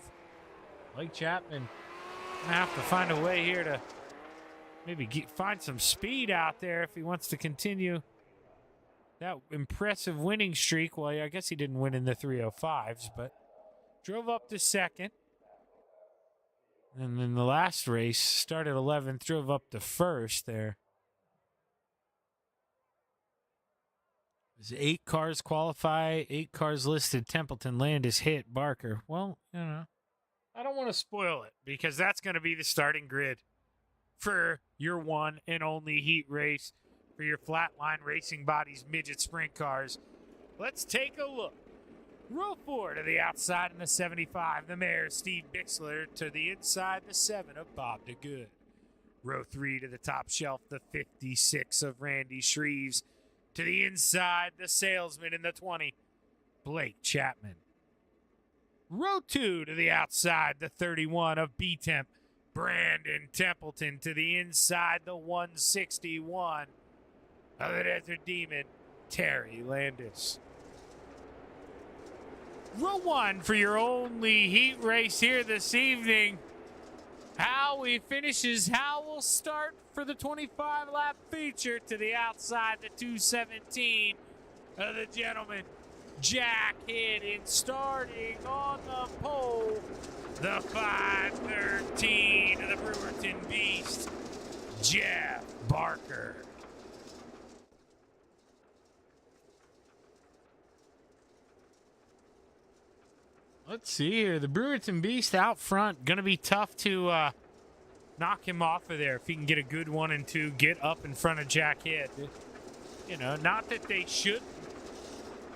B: Blake Chapman going to have to find a way here to maybe find some speed out there if he wants to continue that impressive winning streak. Well, I guess he didn't win in the 305s, but drove up to second. And then the last race started 11th, drove up to first there. There's 8 cars qualify, 8 cars listed. Templeton, Landis, Hit, Barker. Well, you know, I don't want to spoil it because that's going to be the starting grid for your one and only heat race for your Flatline Racing Bodies midget sprint cars. Let's take a look. Row 4 to the outside in the 75, the Mayor, Steve Bixler, to the inside, the 7 of Bob DeGood. Row 3 to the top shelf, the 56 of Randy Shreves. To the inside, the Salesman in the 20, Blake Chapman. Row 2 to the outside, the 31 of B-Temp, Brandon Templeton. To the inside, the 161 of the Desert Demon, Terry Landis. Row 1 for your only heat race here this evening. How he finishes, how we'll start for the 25-lap feature. To the outside, the 217 of the gentleman, Jack Hidden. Starting on the pole, the 513 of the Brewerton Beast, Jeff Barker. Let's see here. The Brewerton Beast out front. Going to be tough to knock him off of there if he can get a good 1 and 2, get up in front of Jack Hidd. You know, not that they shouldn't.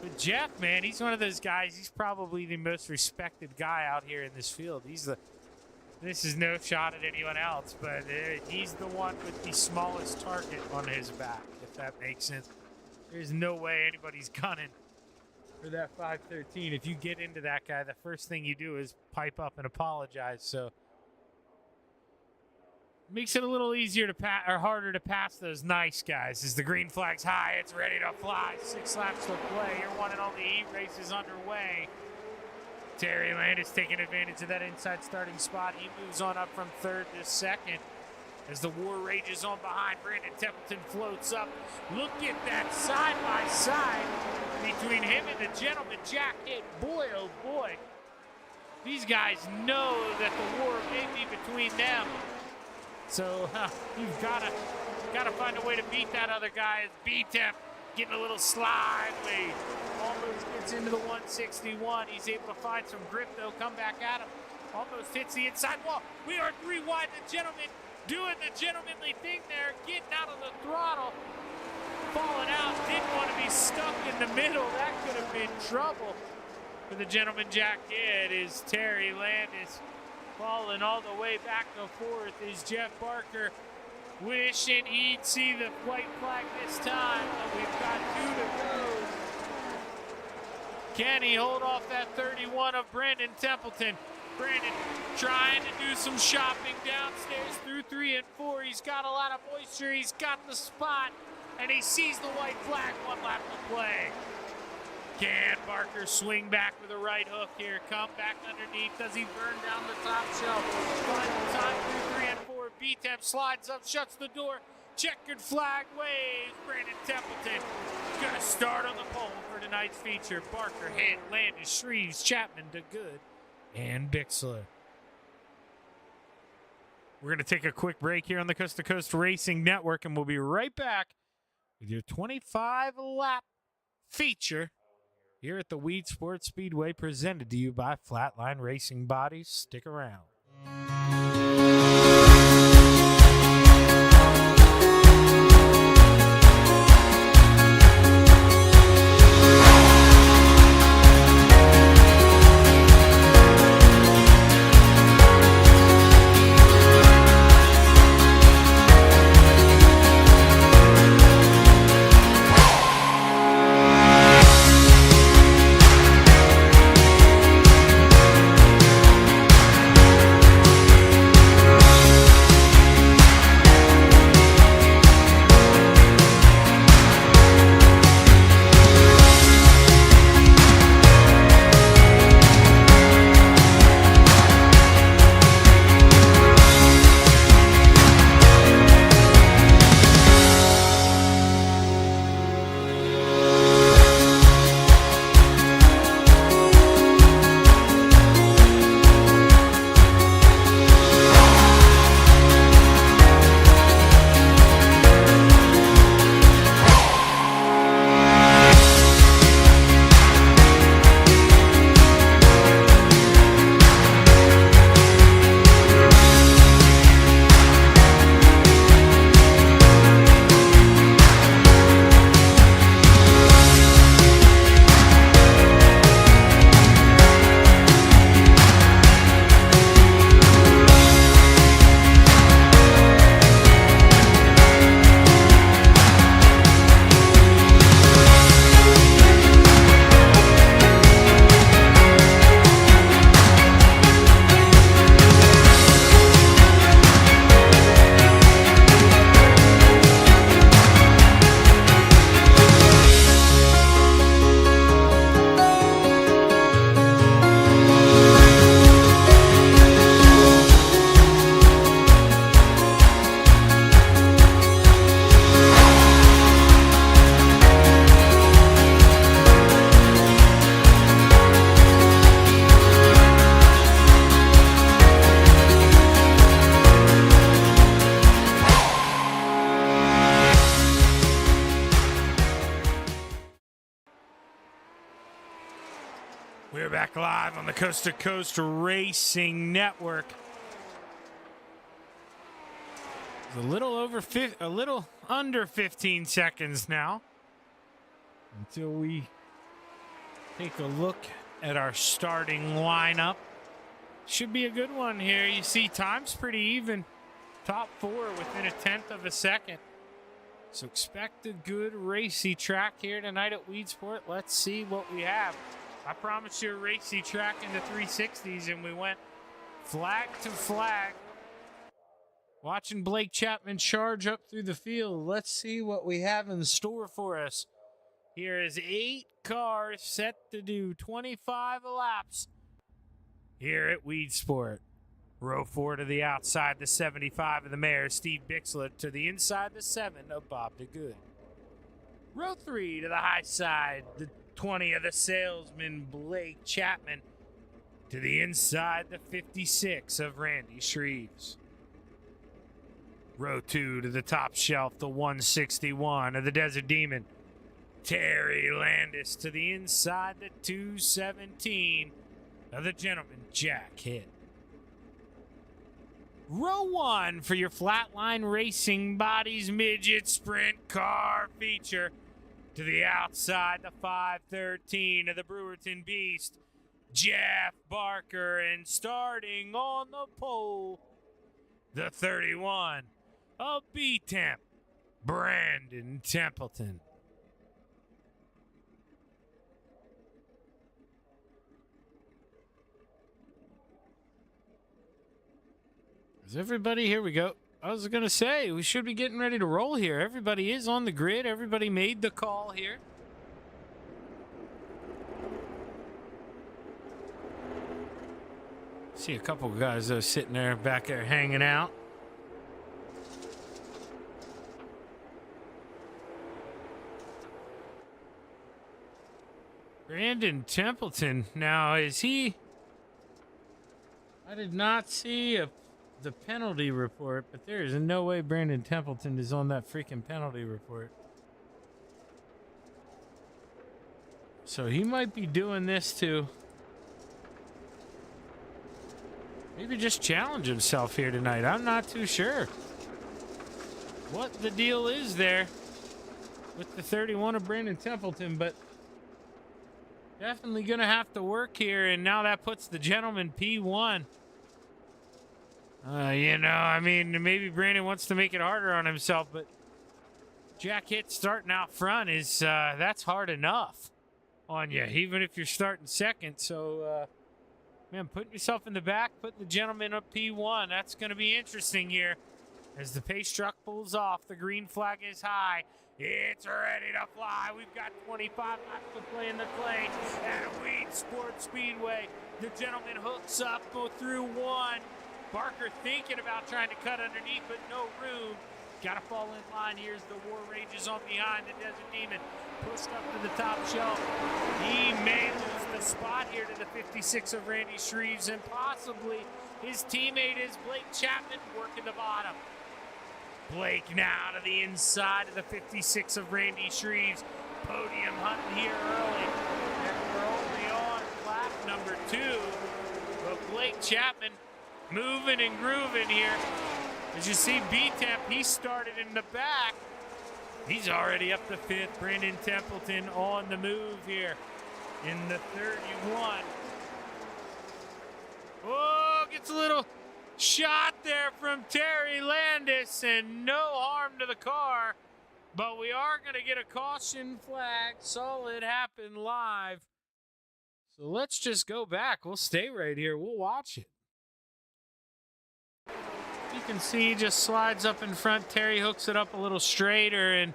B: But Jeff, man, he's one of those guys. He's probably the most respected guy out here in this field. This is no shot at anyone else, but he's the one with the smallest target on his back, if that makes sense. There's no way anybody's gunning for that 513. If you get into that guy, the first thing you do is pipe up and apologize. So makes it a little easier to pass or harder to pass those nice guys. As the green flag's high, it's ready to fly. 6 laps to play. Your one and only heat race is underway. Terry Landis taking advantage of that inside starting spot. He moves on up from 3rd to 2nd. As the war rages on behind, Brandon Templeton floats up. Look at that side-by-side between him and the gentleman, Jack Hitt. Boy, oh boy. These guys know that the war may be between them. So you've got to find a way to beat that other guy. As B-Temp getting a little slide. Almost gets into the 161. He's able to find some grip, though. Come back at him. Almost hits the inside wall. We are 3 wide. The gentleman doing the gentlemanly thing there, getting out of the throttle, falling out, didn't want to be stuck in the middle. That could have been trouble for the gentleman Jack Hidd. Is Terry Landis falling all the way back to 4th. Is Jeff Barker wishing he'd see the white flag this time, but we've got 2 to go. Can he hold off that 31 of Brandon Templeton? Brandon trying to do some shopping downstairs through 3 and 4. He's got a lot of moisture. He's got the spot, and he sees the white flag. 1 lap to play. Can Barker swing back with a right hook here? Come back underneath. Does he burn down the top shelf? Final time through 3 and 4. B-Temp slides up, shuts the door. Checkered flag waves. Brandon Templeton gonna start on the pole for tonight's feature. Barker, Hitt, Landis, Shreves, Chapman, DeGood, and Bixler. We're going to take a quick break here on the Coast2Coast Racing Network, and we'll be right back with your 25-lap feature here at the Weed Sports Speedway, presented to you by Flatline Racing Bodies. Stick around. Back live on the Coast to Coast Racing Network. It's a little under 15 seconds now until we take a look at our starting lineup. Should be a good one here. You see time's pretty even. Top four within a tenth of a second. So expect a good racy track here tonight at Weedsport. Let's see what we have. I promised you a racy track in the 360s, and we went flag to flag. Watching Blake Chapman charge up through the field. Let's see what we have in store for us. Here is 8 cars set to do 25 laps here at Weedsport. Row 4 to the outside, the 75 of the Mayor, Steve Bixler, to the inside, the 7 of Bob DeGood. Row 3 to the high side, the 20 of the Salesman, Blake Chapman, to the inside, the 56 of Randy Shreves. Row 2 to the top shelf, the 161 of the Desert Demon, Terry Landis, to the inside, the 217 of the Gentleman Jack Hitt. Row 1 for your Flatline Racing Bodies Midget Sprint Car feature. To the outside, the 513 of the Brewerton Beast, Jeff Barker. And starting on the pole, the 31 of B-Temp, Brandon Templeton. Is everybody, here we go. I was going to say, we should be getting ready to roll here. Everybody is on the grid. Everybody made the call here. See a couple guys, though, sitting there back there hanging out. Brandon Templeton. Now, is he... I did not see the penalty report, but there is no way Brandon Templeton is on that freaking penalty report. So he might be doing this to maybe just challenge himself here tonight. I'm not too sure what the deal is there with the 31 of Brandon Templeton, but definitely going to have to work here, and now that puts the Gentleman P1. You know, I mean, maybe Brandon wants to make it harder on himself, but Jack Hitt starting out front is, that's hard enough on you, even if you're starting second. So, man, putting yourself in the back, putting the Gentleman up P1, that's going to be interesting here. As the pace truck pulls off, the green flag is high. It's ready to fly. We've got 25 laps to play in the clay at Weedsport Speedway. The Gentleman hooks up, go through one. Barker thinking about trying to cut underneath, but no room. Got to fall in line. Here's the War Rages on behind. The Desert Demon pushed up to the top shelf. He may lose the spot here to the 56 of Randy Shreves, and possibly his teammate is Blake Chapman working the bottom. Blake now to the inside of the 56 of Randy Shreves. Podium hunting here early. And we're only on lap number 2. But Blake Chapman moving and grooving here. As you see, B-Temp, he started in the back. He's already up to 5th. Brandon Templeton on the move here in the 31. Oh, gets a little shot there from Terry Landis, and no harm to the car. But we are going to get a caution flag. Saw it happen live. So let's just go back. We'll stay right here. We'll watch it. You can see he just slides up in front. Terry hooks it up a little straighter and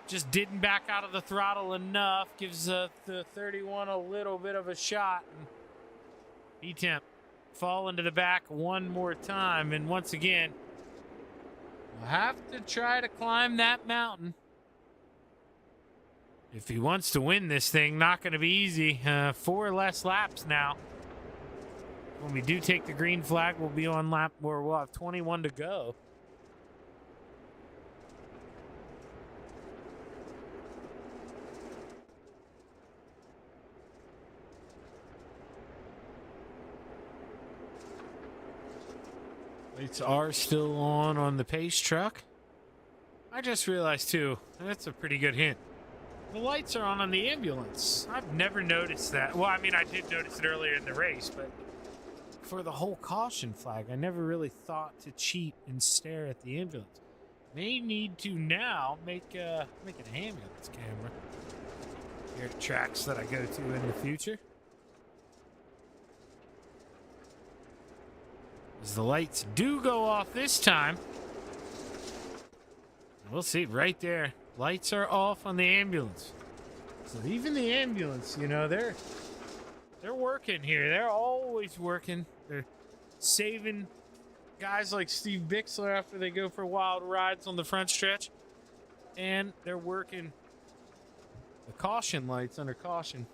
B: just didn't back out of the throttle enough. Gives the 31 a little bit of a shot. B-Temp fall into the back one more time. And once again, we'll have to try to climb that mountain. If he wants to win this thing, not going to be easy. 4 less laps now. When we do take the green flag, we'll be on lap where we'll have 21 to go. Lights are still on the pace truck. I just realized, too, that's a pretty good hint. The lights are on the ambulance. I've never noticed that. Well, I mean, I did notice it earlier in the race, but for the whole caution flag, I never really thought to cheat and stare at the ambulance. May need to now make it an ambulance camera. Here are tracks that I go to in the future. As the lights do go off this time. We'll see right there. Lights are off on the ambulance. So even the ambulance, you know, they're working here. They're always working. They're saving guys like Steve Bixler after they go for wild rides on the front stretch. And they're working the caution lights under caution.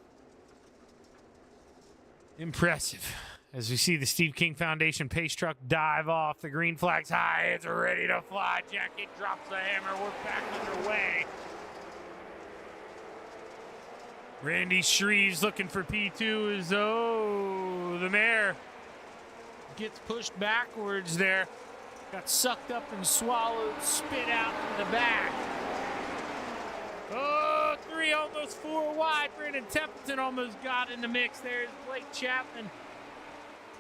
B: Impressive. As we see the Steve King Foundation pace truck dive off, the green flag's high, it's ready to fly. Jackie drops the hammer, we're back underway. Randy Shreves looking for P2 as the mare gets pushed backwards there. Got sucked up and swallowed, spit out to the back. Oh, 3, almost 4 wide. Brandon Templeton almost got in the mix. There's Blake Chapman.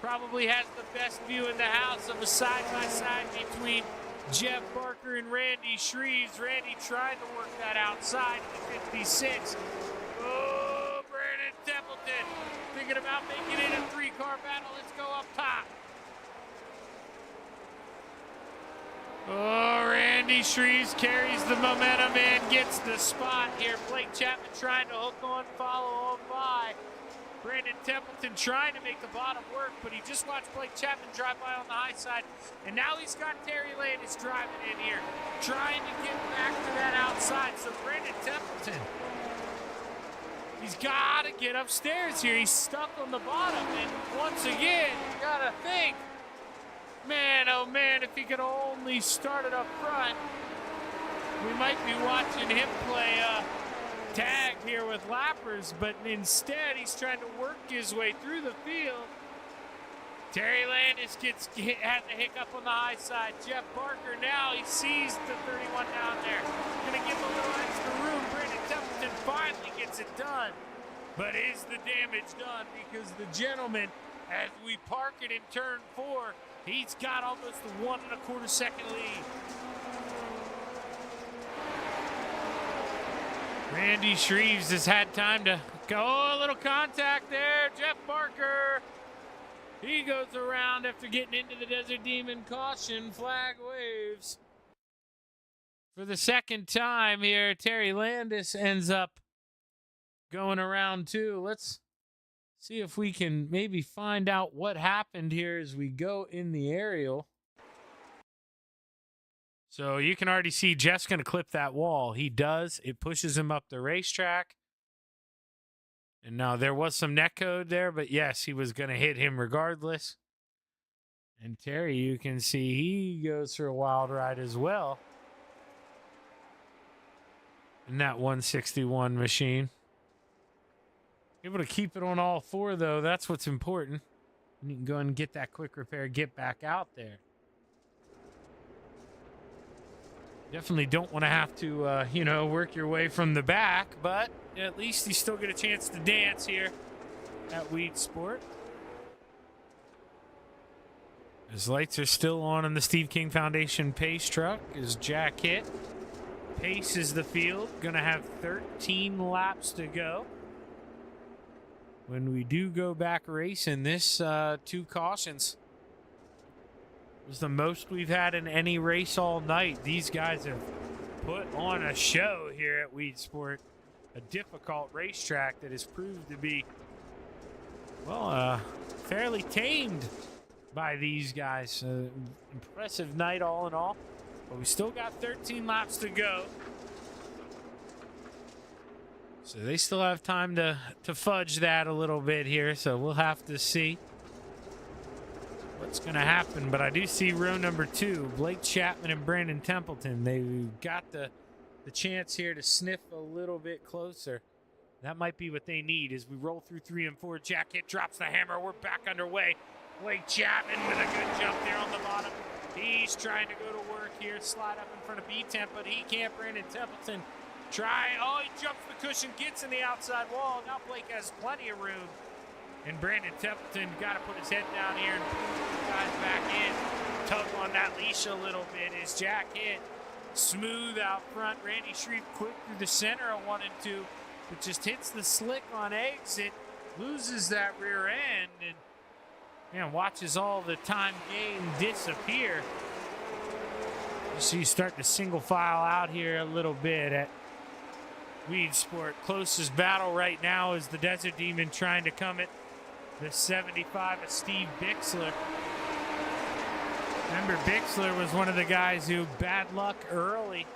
B: Probably has the best view in the house of a side-by-side between Jeff Barker and Randy Shreves. Randy tried to work that outside in the 56. Oh, Brandon Templeton thinking about making it a 3-car battle. Let's go up top. Oh, Randy Shreves carries the momentum and gets the spot here. Blake Chapman trying to hook on, follow on by. Brandon Templeton trying to make the bottom work, but he just watched Blake Chapman drive by on the high side, and now he's got Terry Landis driving in here, trying to get back to that outside. So Brandon Templeton, he's got to get upstairs here. He's stuck on the bottom, and once again, you got to think, man, oh man, if he could only start it up front, we might be watching him play tag here with lappers, but instead he's trying to work his way through the field. Terry Landis has a hiccup on the high side. Jeff Barker now, he sees the 31 down there. Gonna give him a little extra room. Brandon Templeton finally gets it done. But is the damage done? Because the gentleman, as we park it in turn 4, he's got almost a 1 1/4 second lead. Randy Shreves has had time to go. Oh, a little contact there. Jeff Barker. He goes around after getting into the Desert Demon caution. Flag waves. For the second time here, Terry Landis ends up going around too. Let's see if we can maybe find out what happened here as we go in the aerial. So you can already see Jeff's going to clip that wall. He does. It pushes him up the racetrack. And now there was some netcode there, but yes, he was going to hit him regardless. And Terry, you can see he goes for a wild ride as well in that 161 machine. Able to keep it on all 4, though. That's what's important. And you can go and get that quick repair, get back out there. Definitely don't want to have to, work your way from the back, but at least you still get a chance to dance here at Weed Sport. His lights are still on in the Steve King Foundation pace truck. As Jack hit, paces the field. Going to have 13 laps to go. When we do go back racing, this 2 cautions was the most we've had in any race all night. These guys have put on a show here at Weed Sport. A difficult racetrack that has proved to be, well, fairly tamed by these guys. Impressive night all in all. But we still got 13 laps to go. So they still have time to fudge that a little bit here. So we'll have to see what's going to happen. But I do see row number 2, Blake Chapman and Brandon Templeton. They got the chance here to sniff a little bit closer. That might be what they need as we roll through 3 and 4. Jack hit, drops the hammer. We're back underway. Blake Chapman with a good jump there on the bottom. Shrees trying to go to work here, slide up in front of B-Temp, but he can't. Brandon Templeton oh, he jumps the cushion, gets in the outside wall. Now Blake has plenty of room. And Brandon Templeton got to put his head down here and pull the guys back in. Tug on that leash a little bit as Jack hit. Smooth out front. Randy Shreve quick through the center of 1 and 2. But just hits the slick on exit. Loses that rear end. And man, watches all the time gain disappear. You see, starting to single file out here a little bit at Weed Sport. Closest battle right now is the Desert Demon trying to come at the 75 of Steve Bixler. Remember, Bixler was one of the guys who bad luck early.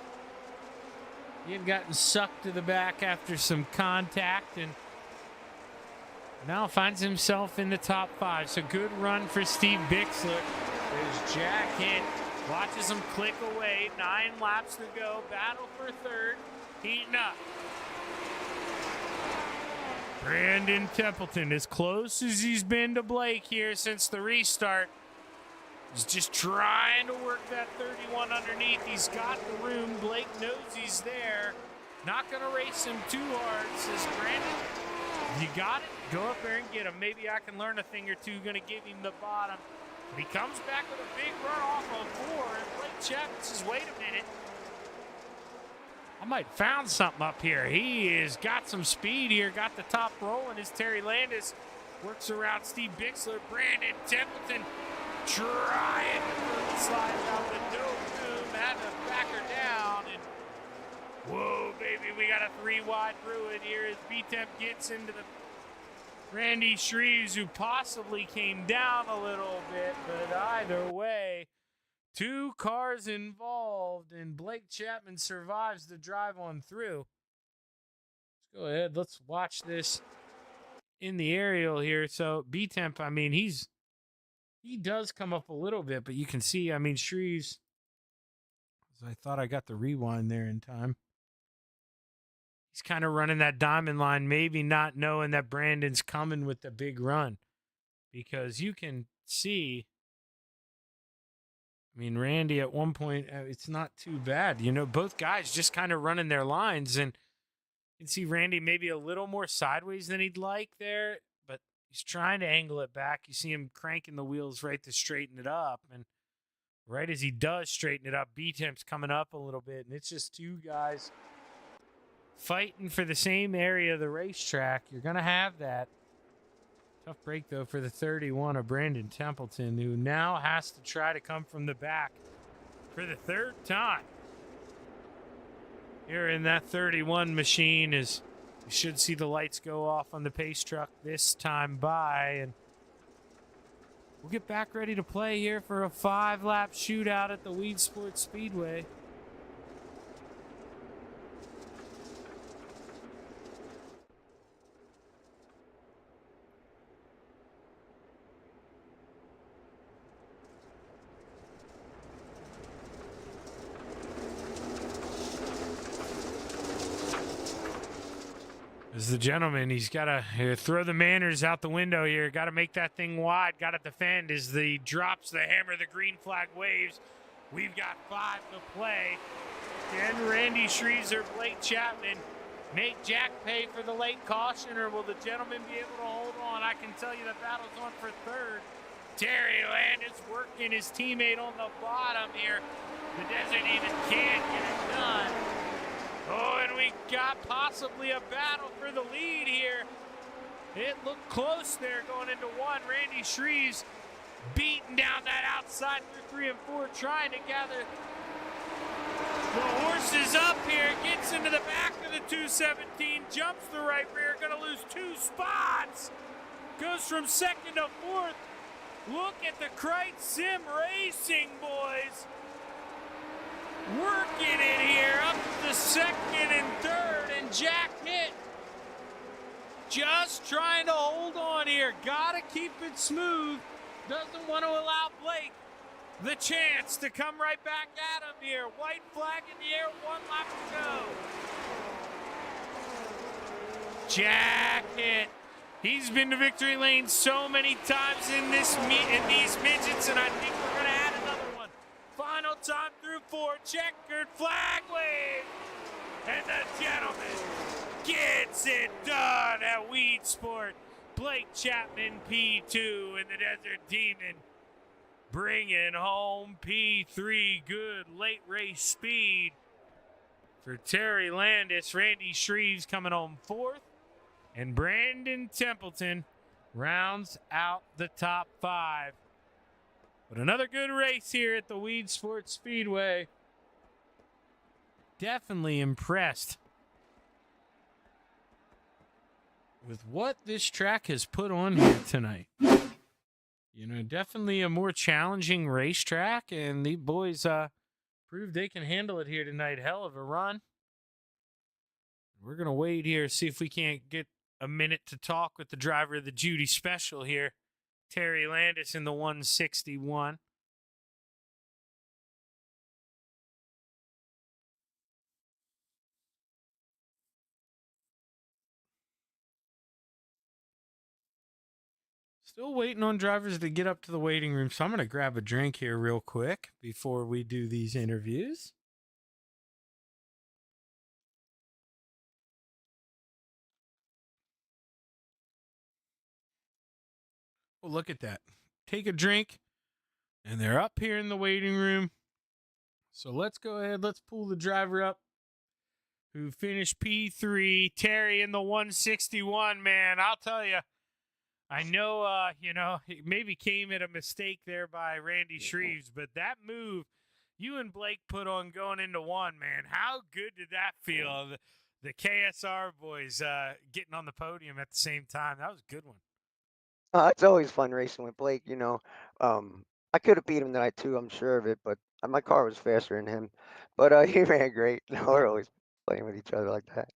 B: He had gotten sucked to the back after some contact and now finds himself in the top 5. So good run for Steve Bixler. There's Jack hit. Watches him click away. 9 laps to go. Battle for third. Heating up. Brandon Templeton, as close as he's been to Blake here since the restart. He's just trying to work that 31 underneath. He's got the room. Blake knows he's there. Not going to race him too hard, says Brandon. You got it. Go up there and get him. Maybe I can learn a thing or two. Going to give him the bottom. But he comes back with a big run off on 4. And Blake Chapman says, wait a minute. I might found something up here. He has got some speed here. Got the top rolling as Terry Landis works around Steve Bixler. Brandon Templeton trying to slide out the no boom. Had to back her down. And whoa, baby, we got a 3 wide Bruin here as B-Temp gets into the Randy Shreves, who possibly came down a little bit, but either way, 2 cars involved, and Blake Chapman survives the drive on through. Let's go ahead. Let's watch this in the aerial here. So B-Temp, I mean, he does come up a little bit, but you can see, I mean, Shreves, I thought I got the rewind there in time. He's kind of running that diamond line, maybe not knowing that Brandon's coming with the big run. Because you can see, I mean, Randy at one point, it's not too bad. You know, both guys just kind of running their lines. And you can see Randy maybe a little more sideways than he'd like there. But he's trying to angle it back. You see him cranking the wheels right to straighten it up. And right as he does straighten it up, B-Temp's coming up a little bit. And it's just 2 guys fighting for the same area of the racetrack. You're going to have that. Tough break, though, for the 31 of Brandon Templeton, who now has to try to come from the back for the 3rd time. Here in that 31 machine is, you should see the lights go off on the pace truck this time by, and we'll get back ready to play here for a 5-lap shootout at the Weed Sports Speedway. As the gentleman, he's got to throw the manners out the window here. Got to make that thing wide. Got to defend as the drops the hammer. The green flag waves. We've got 5 to play. Can Randy Shreves or Blake Chapman make Jack pay for the late caution, or will the gentleman be able to hold on? I can tell you the battle's on for 3rd. Terry Landis working his teammate on the bottom here. The Desert even can't get it done. Oh, and we got possibly a battle for the lead here. It looked close there going into 1. Randy Shreves beating down that outside through 3 and 4, trying to gather the horses up here. Gets into the back of the 217, jumps the right rear, going to lose 2 spots. Goes from 2nd to 4th. Look at the Krite Sim Racing, boys. Working it here up to 2nd and 3rd, and Jack hit. Just trying to hold on here. Gotta keep it smooth. Doesn't want to allow Blake the chance to come right back at him here. White flag in the air, 1 lap to go. Jack hit. He's been to victory lane so many times in these midgets, and I think we're going to add another one. 4, checkered flag wave. And the gentleman gets it done at Weed Sport. Blake Chapman, P2, and the Desert Demon bringing home P3. Good late race speed for Terry Landis. Randy Shreves coming home 4th. And Brandon Templeton rounds out the top 5. But another good race here at the Weed Sports Speedway. Definitely impressed with what this track has put on here tonight. You know, definitely a more challenging racetrack, and the boys proved they can handle it here tonight. Hell of a run. We're going to wait here, see if we can't get a minute to talk with the driver of the Judy Special here, Terry Landis in the 161. Still waiting on drivers to get up to the waiting room, so I'm going to grab a drink here real quick before we do these interviews. Oh, look at that. Take a drink, and they're up here in the waiting room. So let's go ahead. Let's pull the driver up who finished P3. Terry in the 161, man. I'll tell you, I know, it maybe came at a mistake there by Randy Shreves, but that move you and Blake put on going into 1, man, how good did that feel? The KSR boys getting on the podium at the same time. That was a good one.
L: It's always fun racing with Blake, you know. I could have beat him tonight too, I'm sure of it, but my car was faster than him. But he ran great. We're always playing with each other like that.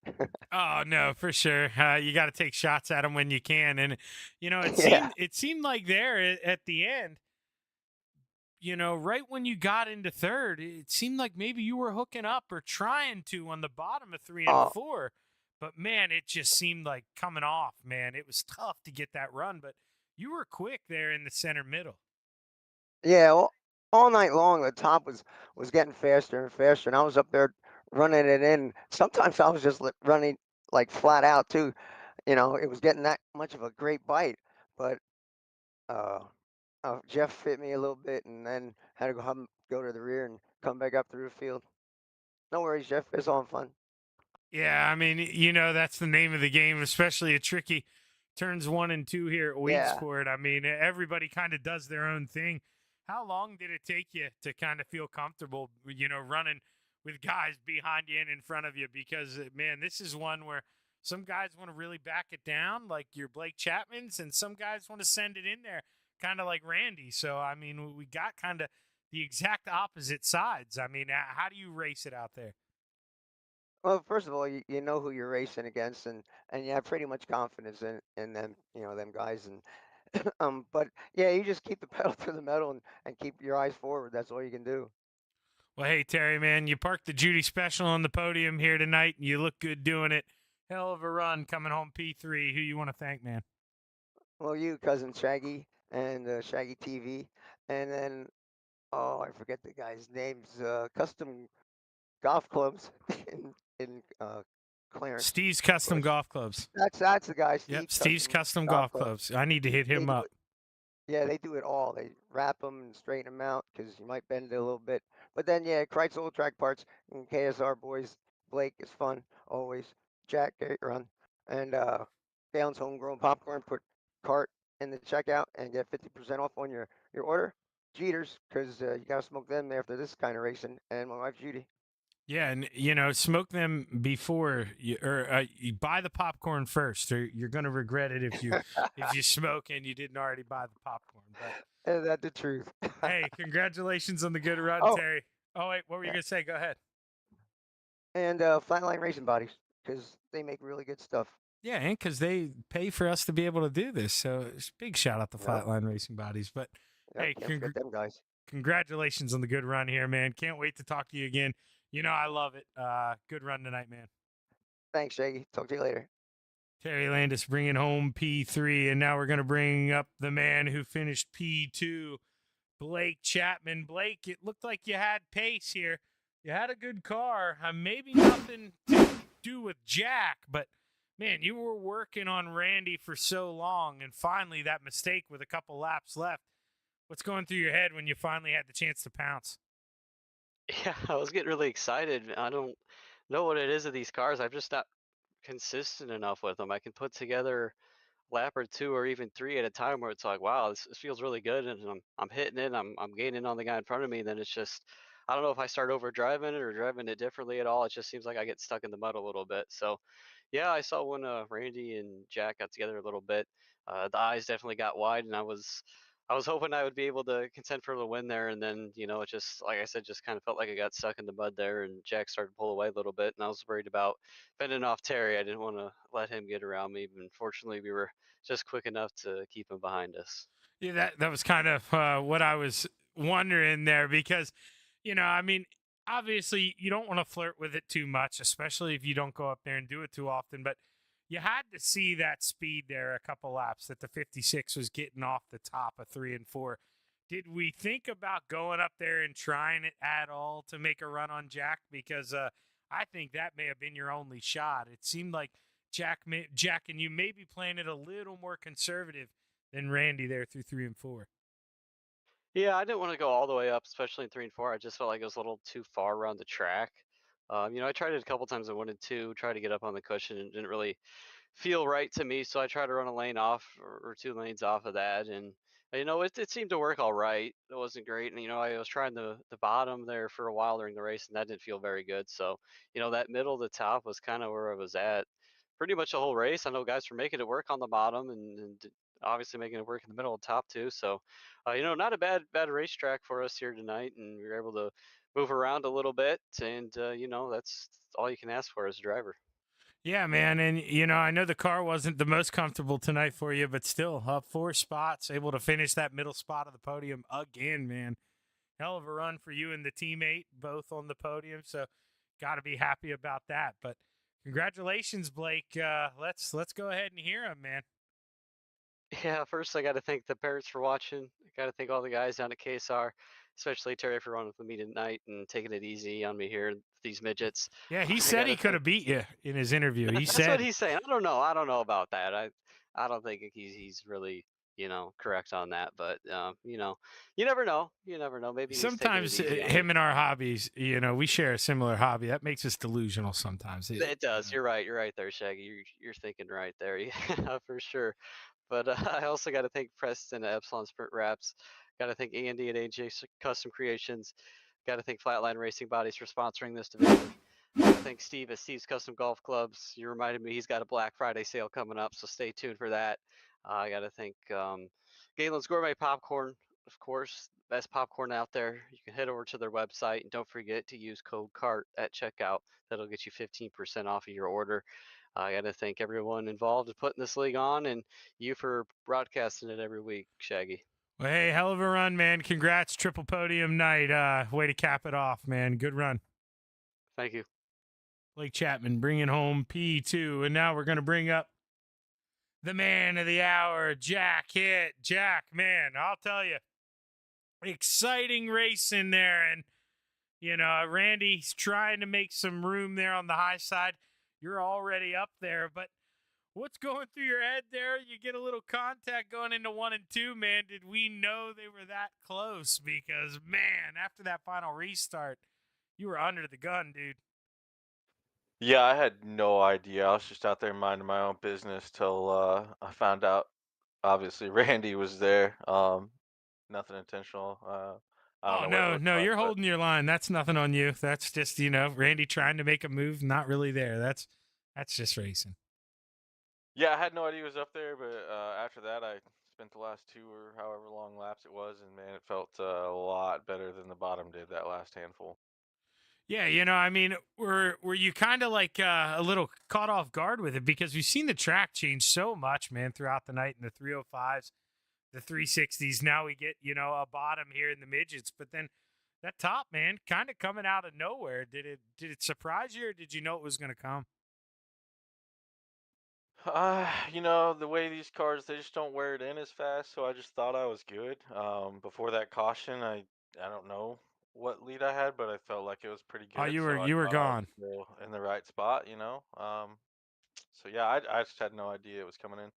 B: Oh no, for sure. You got to take shots at him when you can, and it
L: Yeah.
B: seemed like there at the end, right when you got into 3rd, it seemed like maybe you were hooking up or trying to on the bottom of 3 and
L: Oh,
B: 4. But man, it just seemed like coming off. Man, it was tough to get that run, but you were quick there in the center middle.
L: yeah. Well, all night long, the top was getting faster and faster, and I was up there running it in. Sometimes I was just running like flat out too. You know, it was getting that much of a great bite, but uh, Jeff fit me a little bit, and then had to go to the rear and come back up through the field. No worries, Jeff. It's all fun.
B: Yeah, I mean, that's the name of the game, especially a tricky turns 1 and 2 here at Weed
L: Yeah.
B: Sport. I mean, everybody kind of does their own thing. How long did it take you to kind of feel comfortable, running with guys behind you and in front of you? Because, man, this is one where some guys want to really back it down, like your Blake Chapmans, and some guys want to send it in there, kind of like Randy. So, I mean, we got kind of the exact opposite sides. I mean, how do you race it out there?
L: Well, first of all, you know who you're racing against, and you have pretty much confidence in them, you know, them guys, and but yeah, you just keep the pedal to the metal and keep your eyes forward. That's all you can do.
B: Well, hey, Terry, man, you parked the Judy Special on the podium here tonight, and you look good doing it. Hell of a run coming home P3. Who you want to thank, man?
L: Well, you, cousin Shaggy, and Shaggy TV, and then oh, I forget the guy's names. Custom Golf Clubs in Clarence.
B: Steve's Custom
L: Bush.
B: Golf Clubs.
L: That's the guy. Steve
B: Yep, Steve's Custom Golf Clubs. I need to hit
L: They
B: him
L: do
B: up.
L: it. Yeah, they do it all. They wrap them and straighten them out because you might bend it a little bit. But then, yeah, Kreitz Old Track Parts and KSR boys. Blake is fun always. Jack, great run. And Galen's Homegrown Popcorn. Put cart in the checkout and get 50% off on your order. Jeters, because you got to smoke them after this kind of racing. And my wife, Judy.
B: Yeah, and smoke them before you buy the popcorn first, or you're going to regret it if you smoke and you didn't already buy the popcorn. But
L: That's the truth.
B: hey, congratulations on the good run,
L: Oh,
B: Terry. Oh wait, what were you
L: yeah.
B: going to say? Go ahead.
L: And Flatline Racing Bodies, because they make really good stuff.
B: Yeah, and because they pay for us to be able to do this, so it's a big shout out to
L: Yep.
B: Flatline Racing Bodies. But
L: Yep,
B: hey,
L: can't forget them guys.
B: congratulations on the good run here, man. Can't wait to talk to you again. I love it. Good run tonight, man.
L: Thanks, Shaggy. Talk to you later.
B: Terry Landis bringing home P3, and now we're going to bring up the man who finished P2, Blake Chapman. Blake, it looked like you had pace here. You had a good car. Maybe nothing to do with Jack, but man, you were working on Randy for so long, and finally that mistake with a couple laps left. What's going through your head when you finally had the chance to pounce?
D: Yeah, I was getting really excited. I don't know what it is of these cars. I'm just not consistent enough with them. I can put together lap or two or even three at a time where it's like, wow, this feels really good, and I'm hitting it. I'm gaining on the guy in front of me. Then it's just, I don't know if I start over driving it or driving it differently at all. It just seems like I get stuck in the mud a little bit. So, yeah, I saw when Randy and Jack got together a little bit. The eyes definitely got wide, and I was hoping I would be able to contend for the win there, and then it just like I said, just kind of felt like I got stuck in the mud there, and Jack started to pull away a little bit, and I was worried about fending off Terry. I didn't want to let him get around me, but unfortunately, we were just quick enough to keep him behind us.
B: Yeah, that was kind of what I was wondering there because, I mean, obviously you don't want to flirt with it too much, especially if you don't go up there and do it too often. But you had to see that speed there a couple laps that the 56 was getting off the top of 3 and 4. Did we think about going up there and trying it at all to make a run on Jack? Because I think that may have been your only shot. It seemed like Jack and you may be playing it a little more conservative than Randy there through 3 and 4.
D: Yeah, I didn't want to go all the way up, especially in 3 and 4. I just felt like it was a little too far around the track. I tried it a couple times. I wanted to try to get up on the cushion and didn't really feel right to me. So I tried to run a lane off or 2 lanes off of that. And, it seemed to work all right. It wasn't great. And, I was trying the bottom there for a while during the race, and that didn't feel very good. So, that middle to top was kind of where I was at pretty much the whole race. I know guys were making it work on the bottom and obviously making it work in the middle and top too. So, not a bad racetrack for us here tonight, and we were able to move around a little bit, and that's all you can ask for as a driver.
B: Yeah, man. And, I know the car wasn't the most comfortable tonight for you, but still up 4 spots, able to finish that middle spot of the podium again, man. Hell of a run for you and the teammate, both on the podium. So got to be happy about that. But congratulations, Blake. Let's go ahead and hear him, man.
D: Yeah, first I got to thank the parents for watching. I got to thank all the guys down at KSR, especially Terry for running with me tonight and taking it easy on me here, these midgets.
B: Yeah, he
D: I
B: said he
D: gotta
B: could
D: thank.
B: have beat you in his interview. He
D: That's
B: said,
D: what he's saying. I don't know. I don't know about that. I don't think he's really correct on that. But you never know. You never know. Maybe he's taking it
B: sometimes
D: easy on me.
B: him and our hobbies, we share a similar hobby. That makes us delusional sometimes.
D: It does. You're right. You're right there, Shaggy. You're thinking right there. Yeah, for sure. But I also got to thank Preston at Epsilon Sprint Wraps. Got to thank Andy at Custom Creations. Got to thank Flatline Racing Bodies for sponsoring this division. Got to thank Steve at Steve's Custom Golf Clubs. You reminded me he's got a Black Friday sale coming up, so stay tuned for that. I got to thank Galen's Gourmet Popcorn, of course, best popcorn out there. You can head over to their website and don't forget to use code CART at checkout. That'll get you 15% off of your order. I got to thank everyone involved in putting this league on, and you for broadcasting it every week, Shaggy.
B: Well, hey, hell of a run, man. Congrats, triple podium night. Way to cap it off, man. Good run.
D: Thank you.
B: Blake Chapman bringing home P2. And now we're going to bring up the man of the hour, Jack Hitt. Jack, man, I'll tell you, exciting race in there. And, Randy's trying to make some room there on the high side. You're already up there, but what's going through your head there? You get a little contact going into 1 and 2, man. Did we know they were that close? Because, man, after that final restart, you were under the gun, dude.
M: Yeah, I had no idea. I was just out there minding my own business till I found out. Obviously, Randy was there. Nothing intentional. I don't know what it looked
B: No,
M: like,
B: you're
M: but
B: holding your line. That's nothing on you. That's just, Randy trying to make a move, not really there. That's just racing.
M: yeah, I had no idea he was up there. But after that, I spent the last 2 or however long laps it was, and man, it felt a lot better than the bottom did that last handful.
B: Yeah, were you kind of like a little caught off guard with it because we've seen the track change so much, man, throughout the night in the 305s, the 360s. Now we get, a bottom here in the midgets, but then that top, man, kind of coming out of nowhere. Did it surprise you, or did you know it was going to come?
M: The way these cars, they just don't wear it in as fast, so I just thought I was good. Before that caution, I don't know what lead I had, but I felt like it was pretty
B: Oh,
M: good,
B: you
M: so
B: were
M: I
B: you were
M: thought I was
B: gone.
M: still in the right spot. So yeah, I just had no idea it was coming in.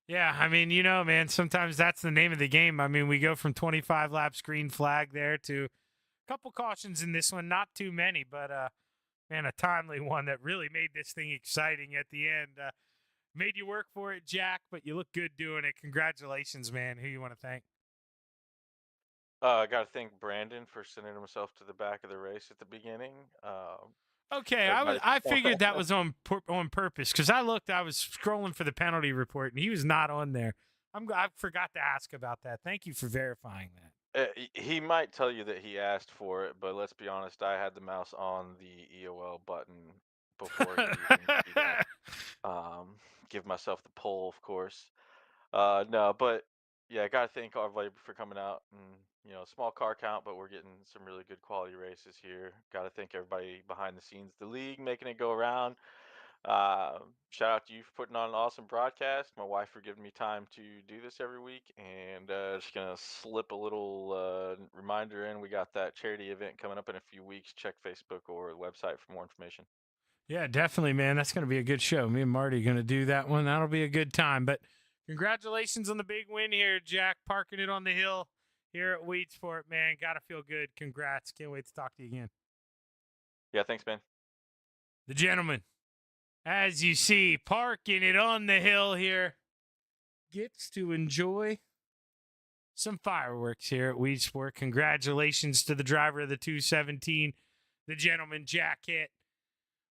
B: Yeah, I mean, man, sometimes that's the name of the game. I mean, we go from 25 laps green flag there to a couple cautions in this one, not too many, but man, a timely one that really made this thing exciting at the end. Made you work for it, Jack, but you look good doing it. Congratulations, man. Who you want to thank?
M: I got to thank Brandon for sending himself to the back of the race at the beginning.
B: Okay,
M: Everybody.
B: I figured that was on purpose because I was scrolling for the penalty report and he was not on there. I forgot to ask about that. Thank you for verifying that.
M: He might tell you that he asked for it, but let's be honest, I had the mouse on the EOL button before he even did that. Give myself the pull, of course. No, but yeah, I gotta thank everybody for coming out, and small car count, but we're getting some really good quality races here. Gotta thank everybody behind the scenes, the league, making it go around. Shout out to you for putting on an awesome broadcast. My wife for giving me time to do this every week, and just gonna slip a little reminder in. We got that charity event coming up in a few weeks. Check Facebook or the website for more information.
B: Yeah, definitely, man. That's going to be a good show. Me and Marty are going to do that one. That'll be a good time. But congratulations on the big win here, Jack. Parking it on the hill here at Weedsport, man. Got to feel good. Congrats. Can't wait to talk to you again.
M: Yeah, thanks, man.
B: The gentleman, as you see, parking it on the hill here, gets to enjoy some fireworks here at Weedsport. Congratulations to the driver of the 217, the gentleman, Jack Hitt,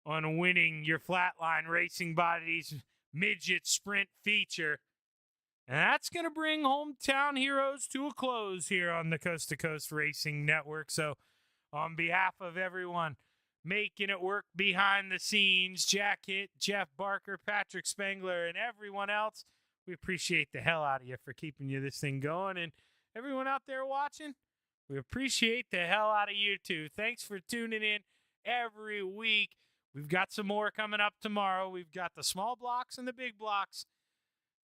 B: on winning your Flatline Racing Bodies Midget Sprint feature. And that's going to bring Hometown Heroes to a close here on the Coast2Coast Racing Network. So on behalf of everyone making it work behind the scenes, Jack Hitt, Jeff Barker, Patrick Spengler, and everyone else, we appreciate the hell out of you for keeping this thing going. And everyone out there watching, we appreciate the hell out of you too. Thanks for tuning in every week. We've got some more coming up tomorrow. We've got the small blocks and the big blocks.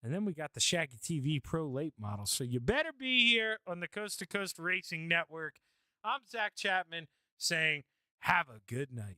B: And then we got the Shaggy TV Pro Late model. So you better be here on the Coast2Coast Racing Network. I'm Zach Chapman saying, have a good night.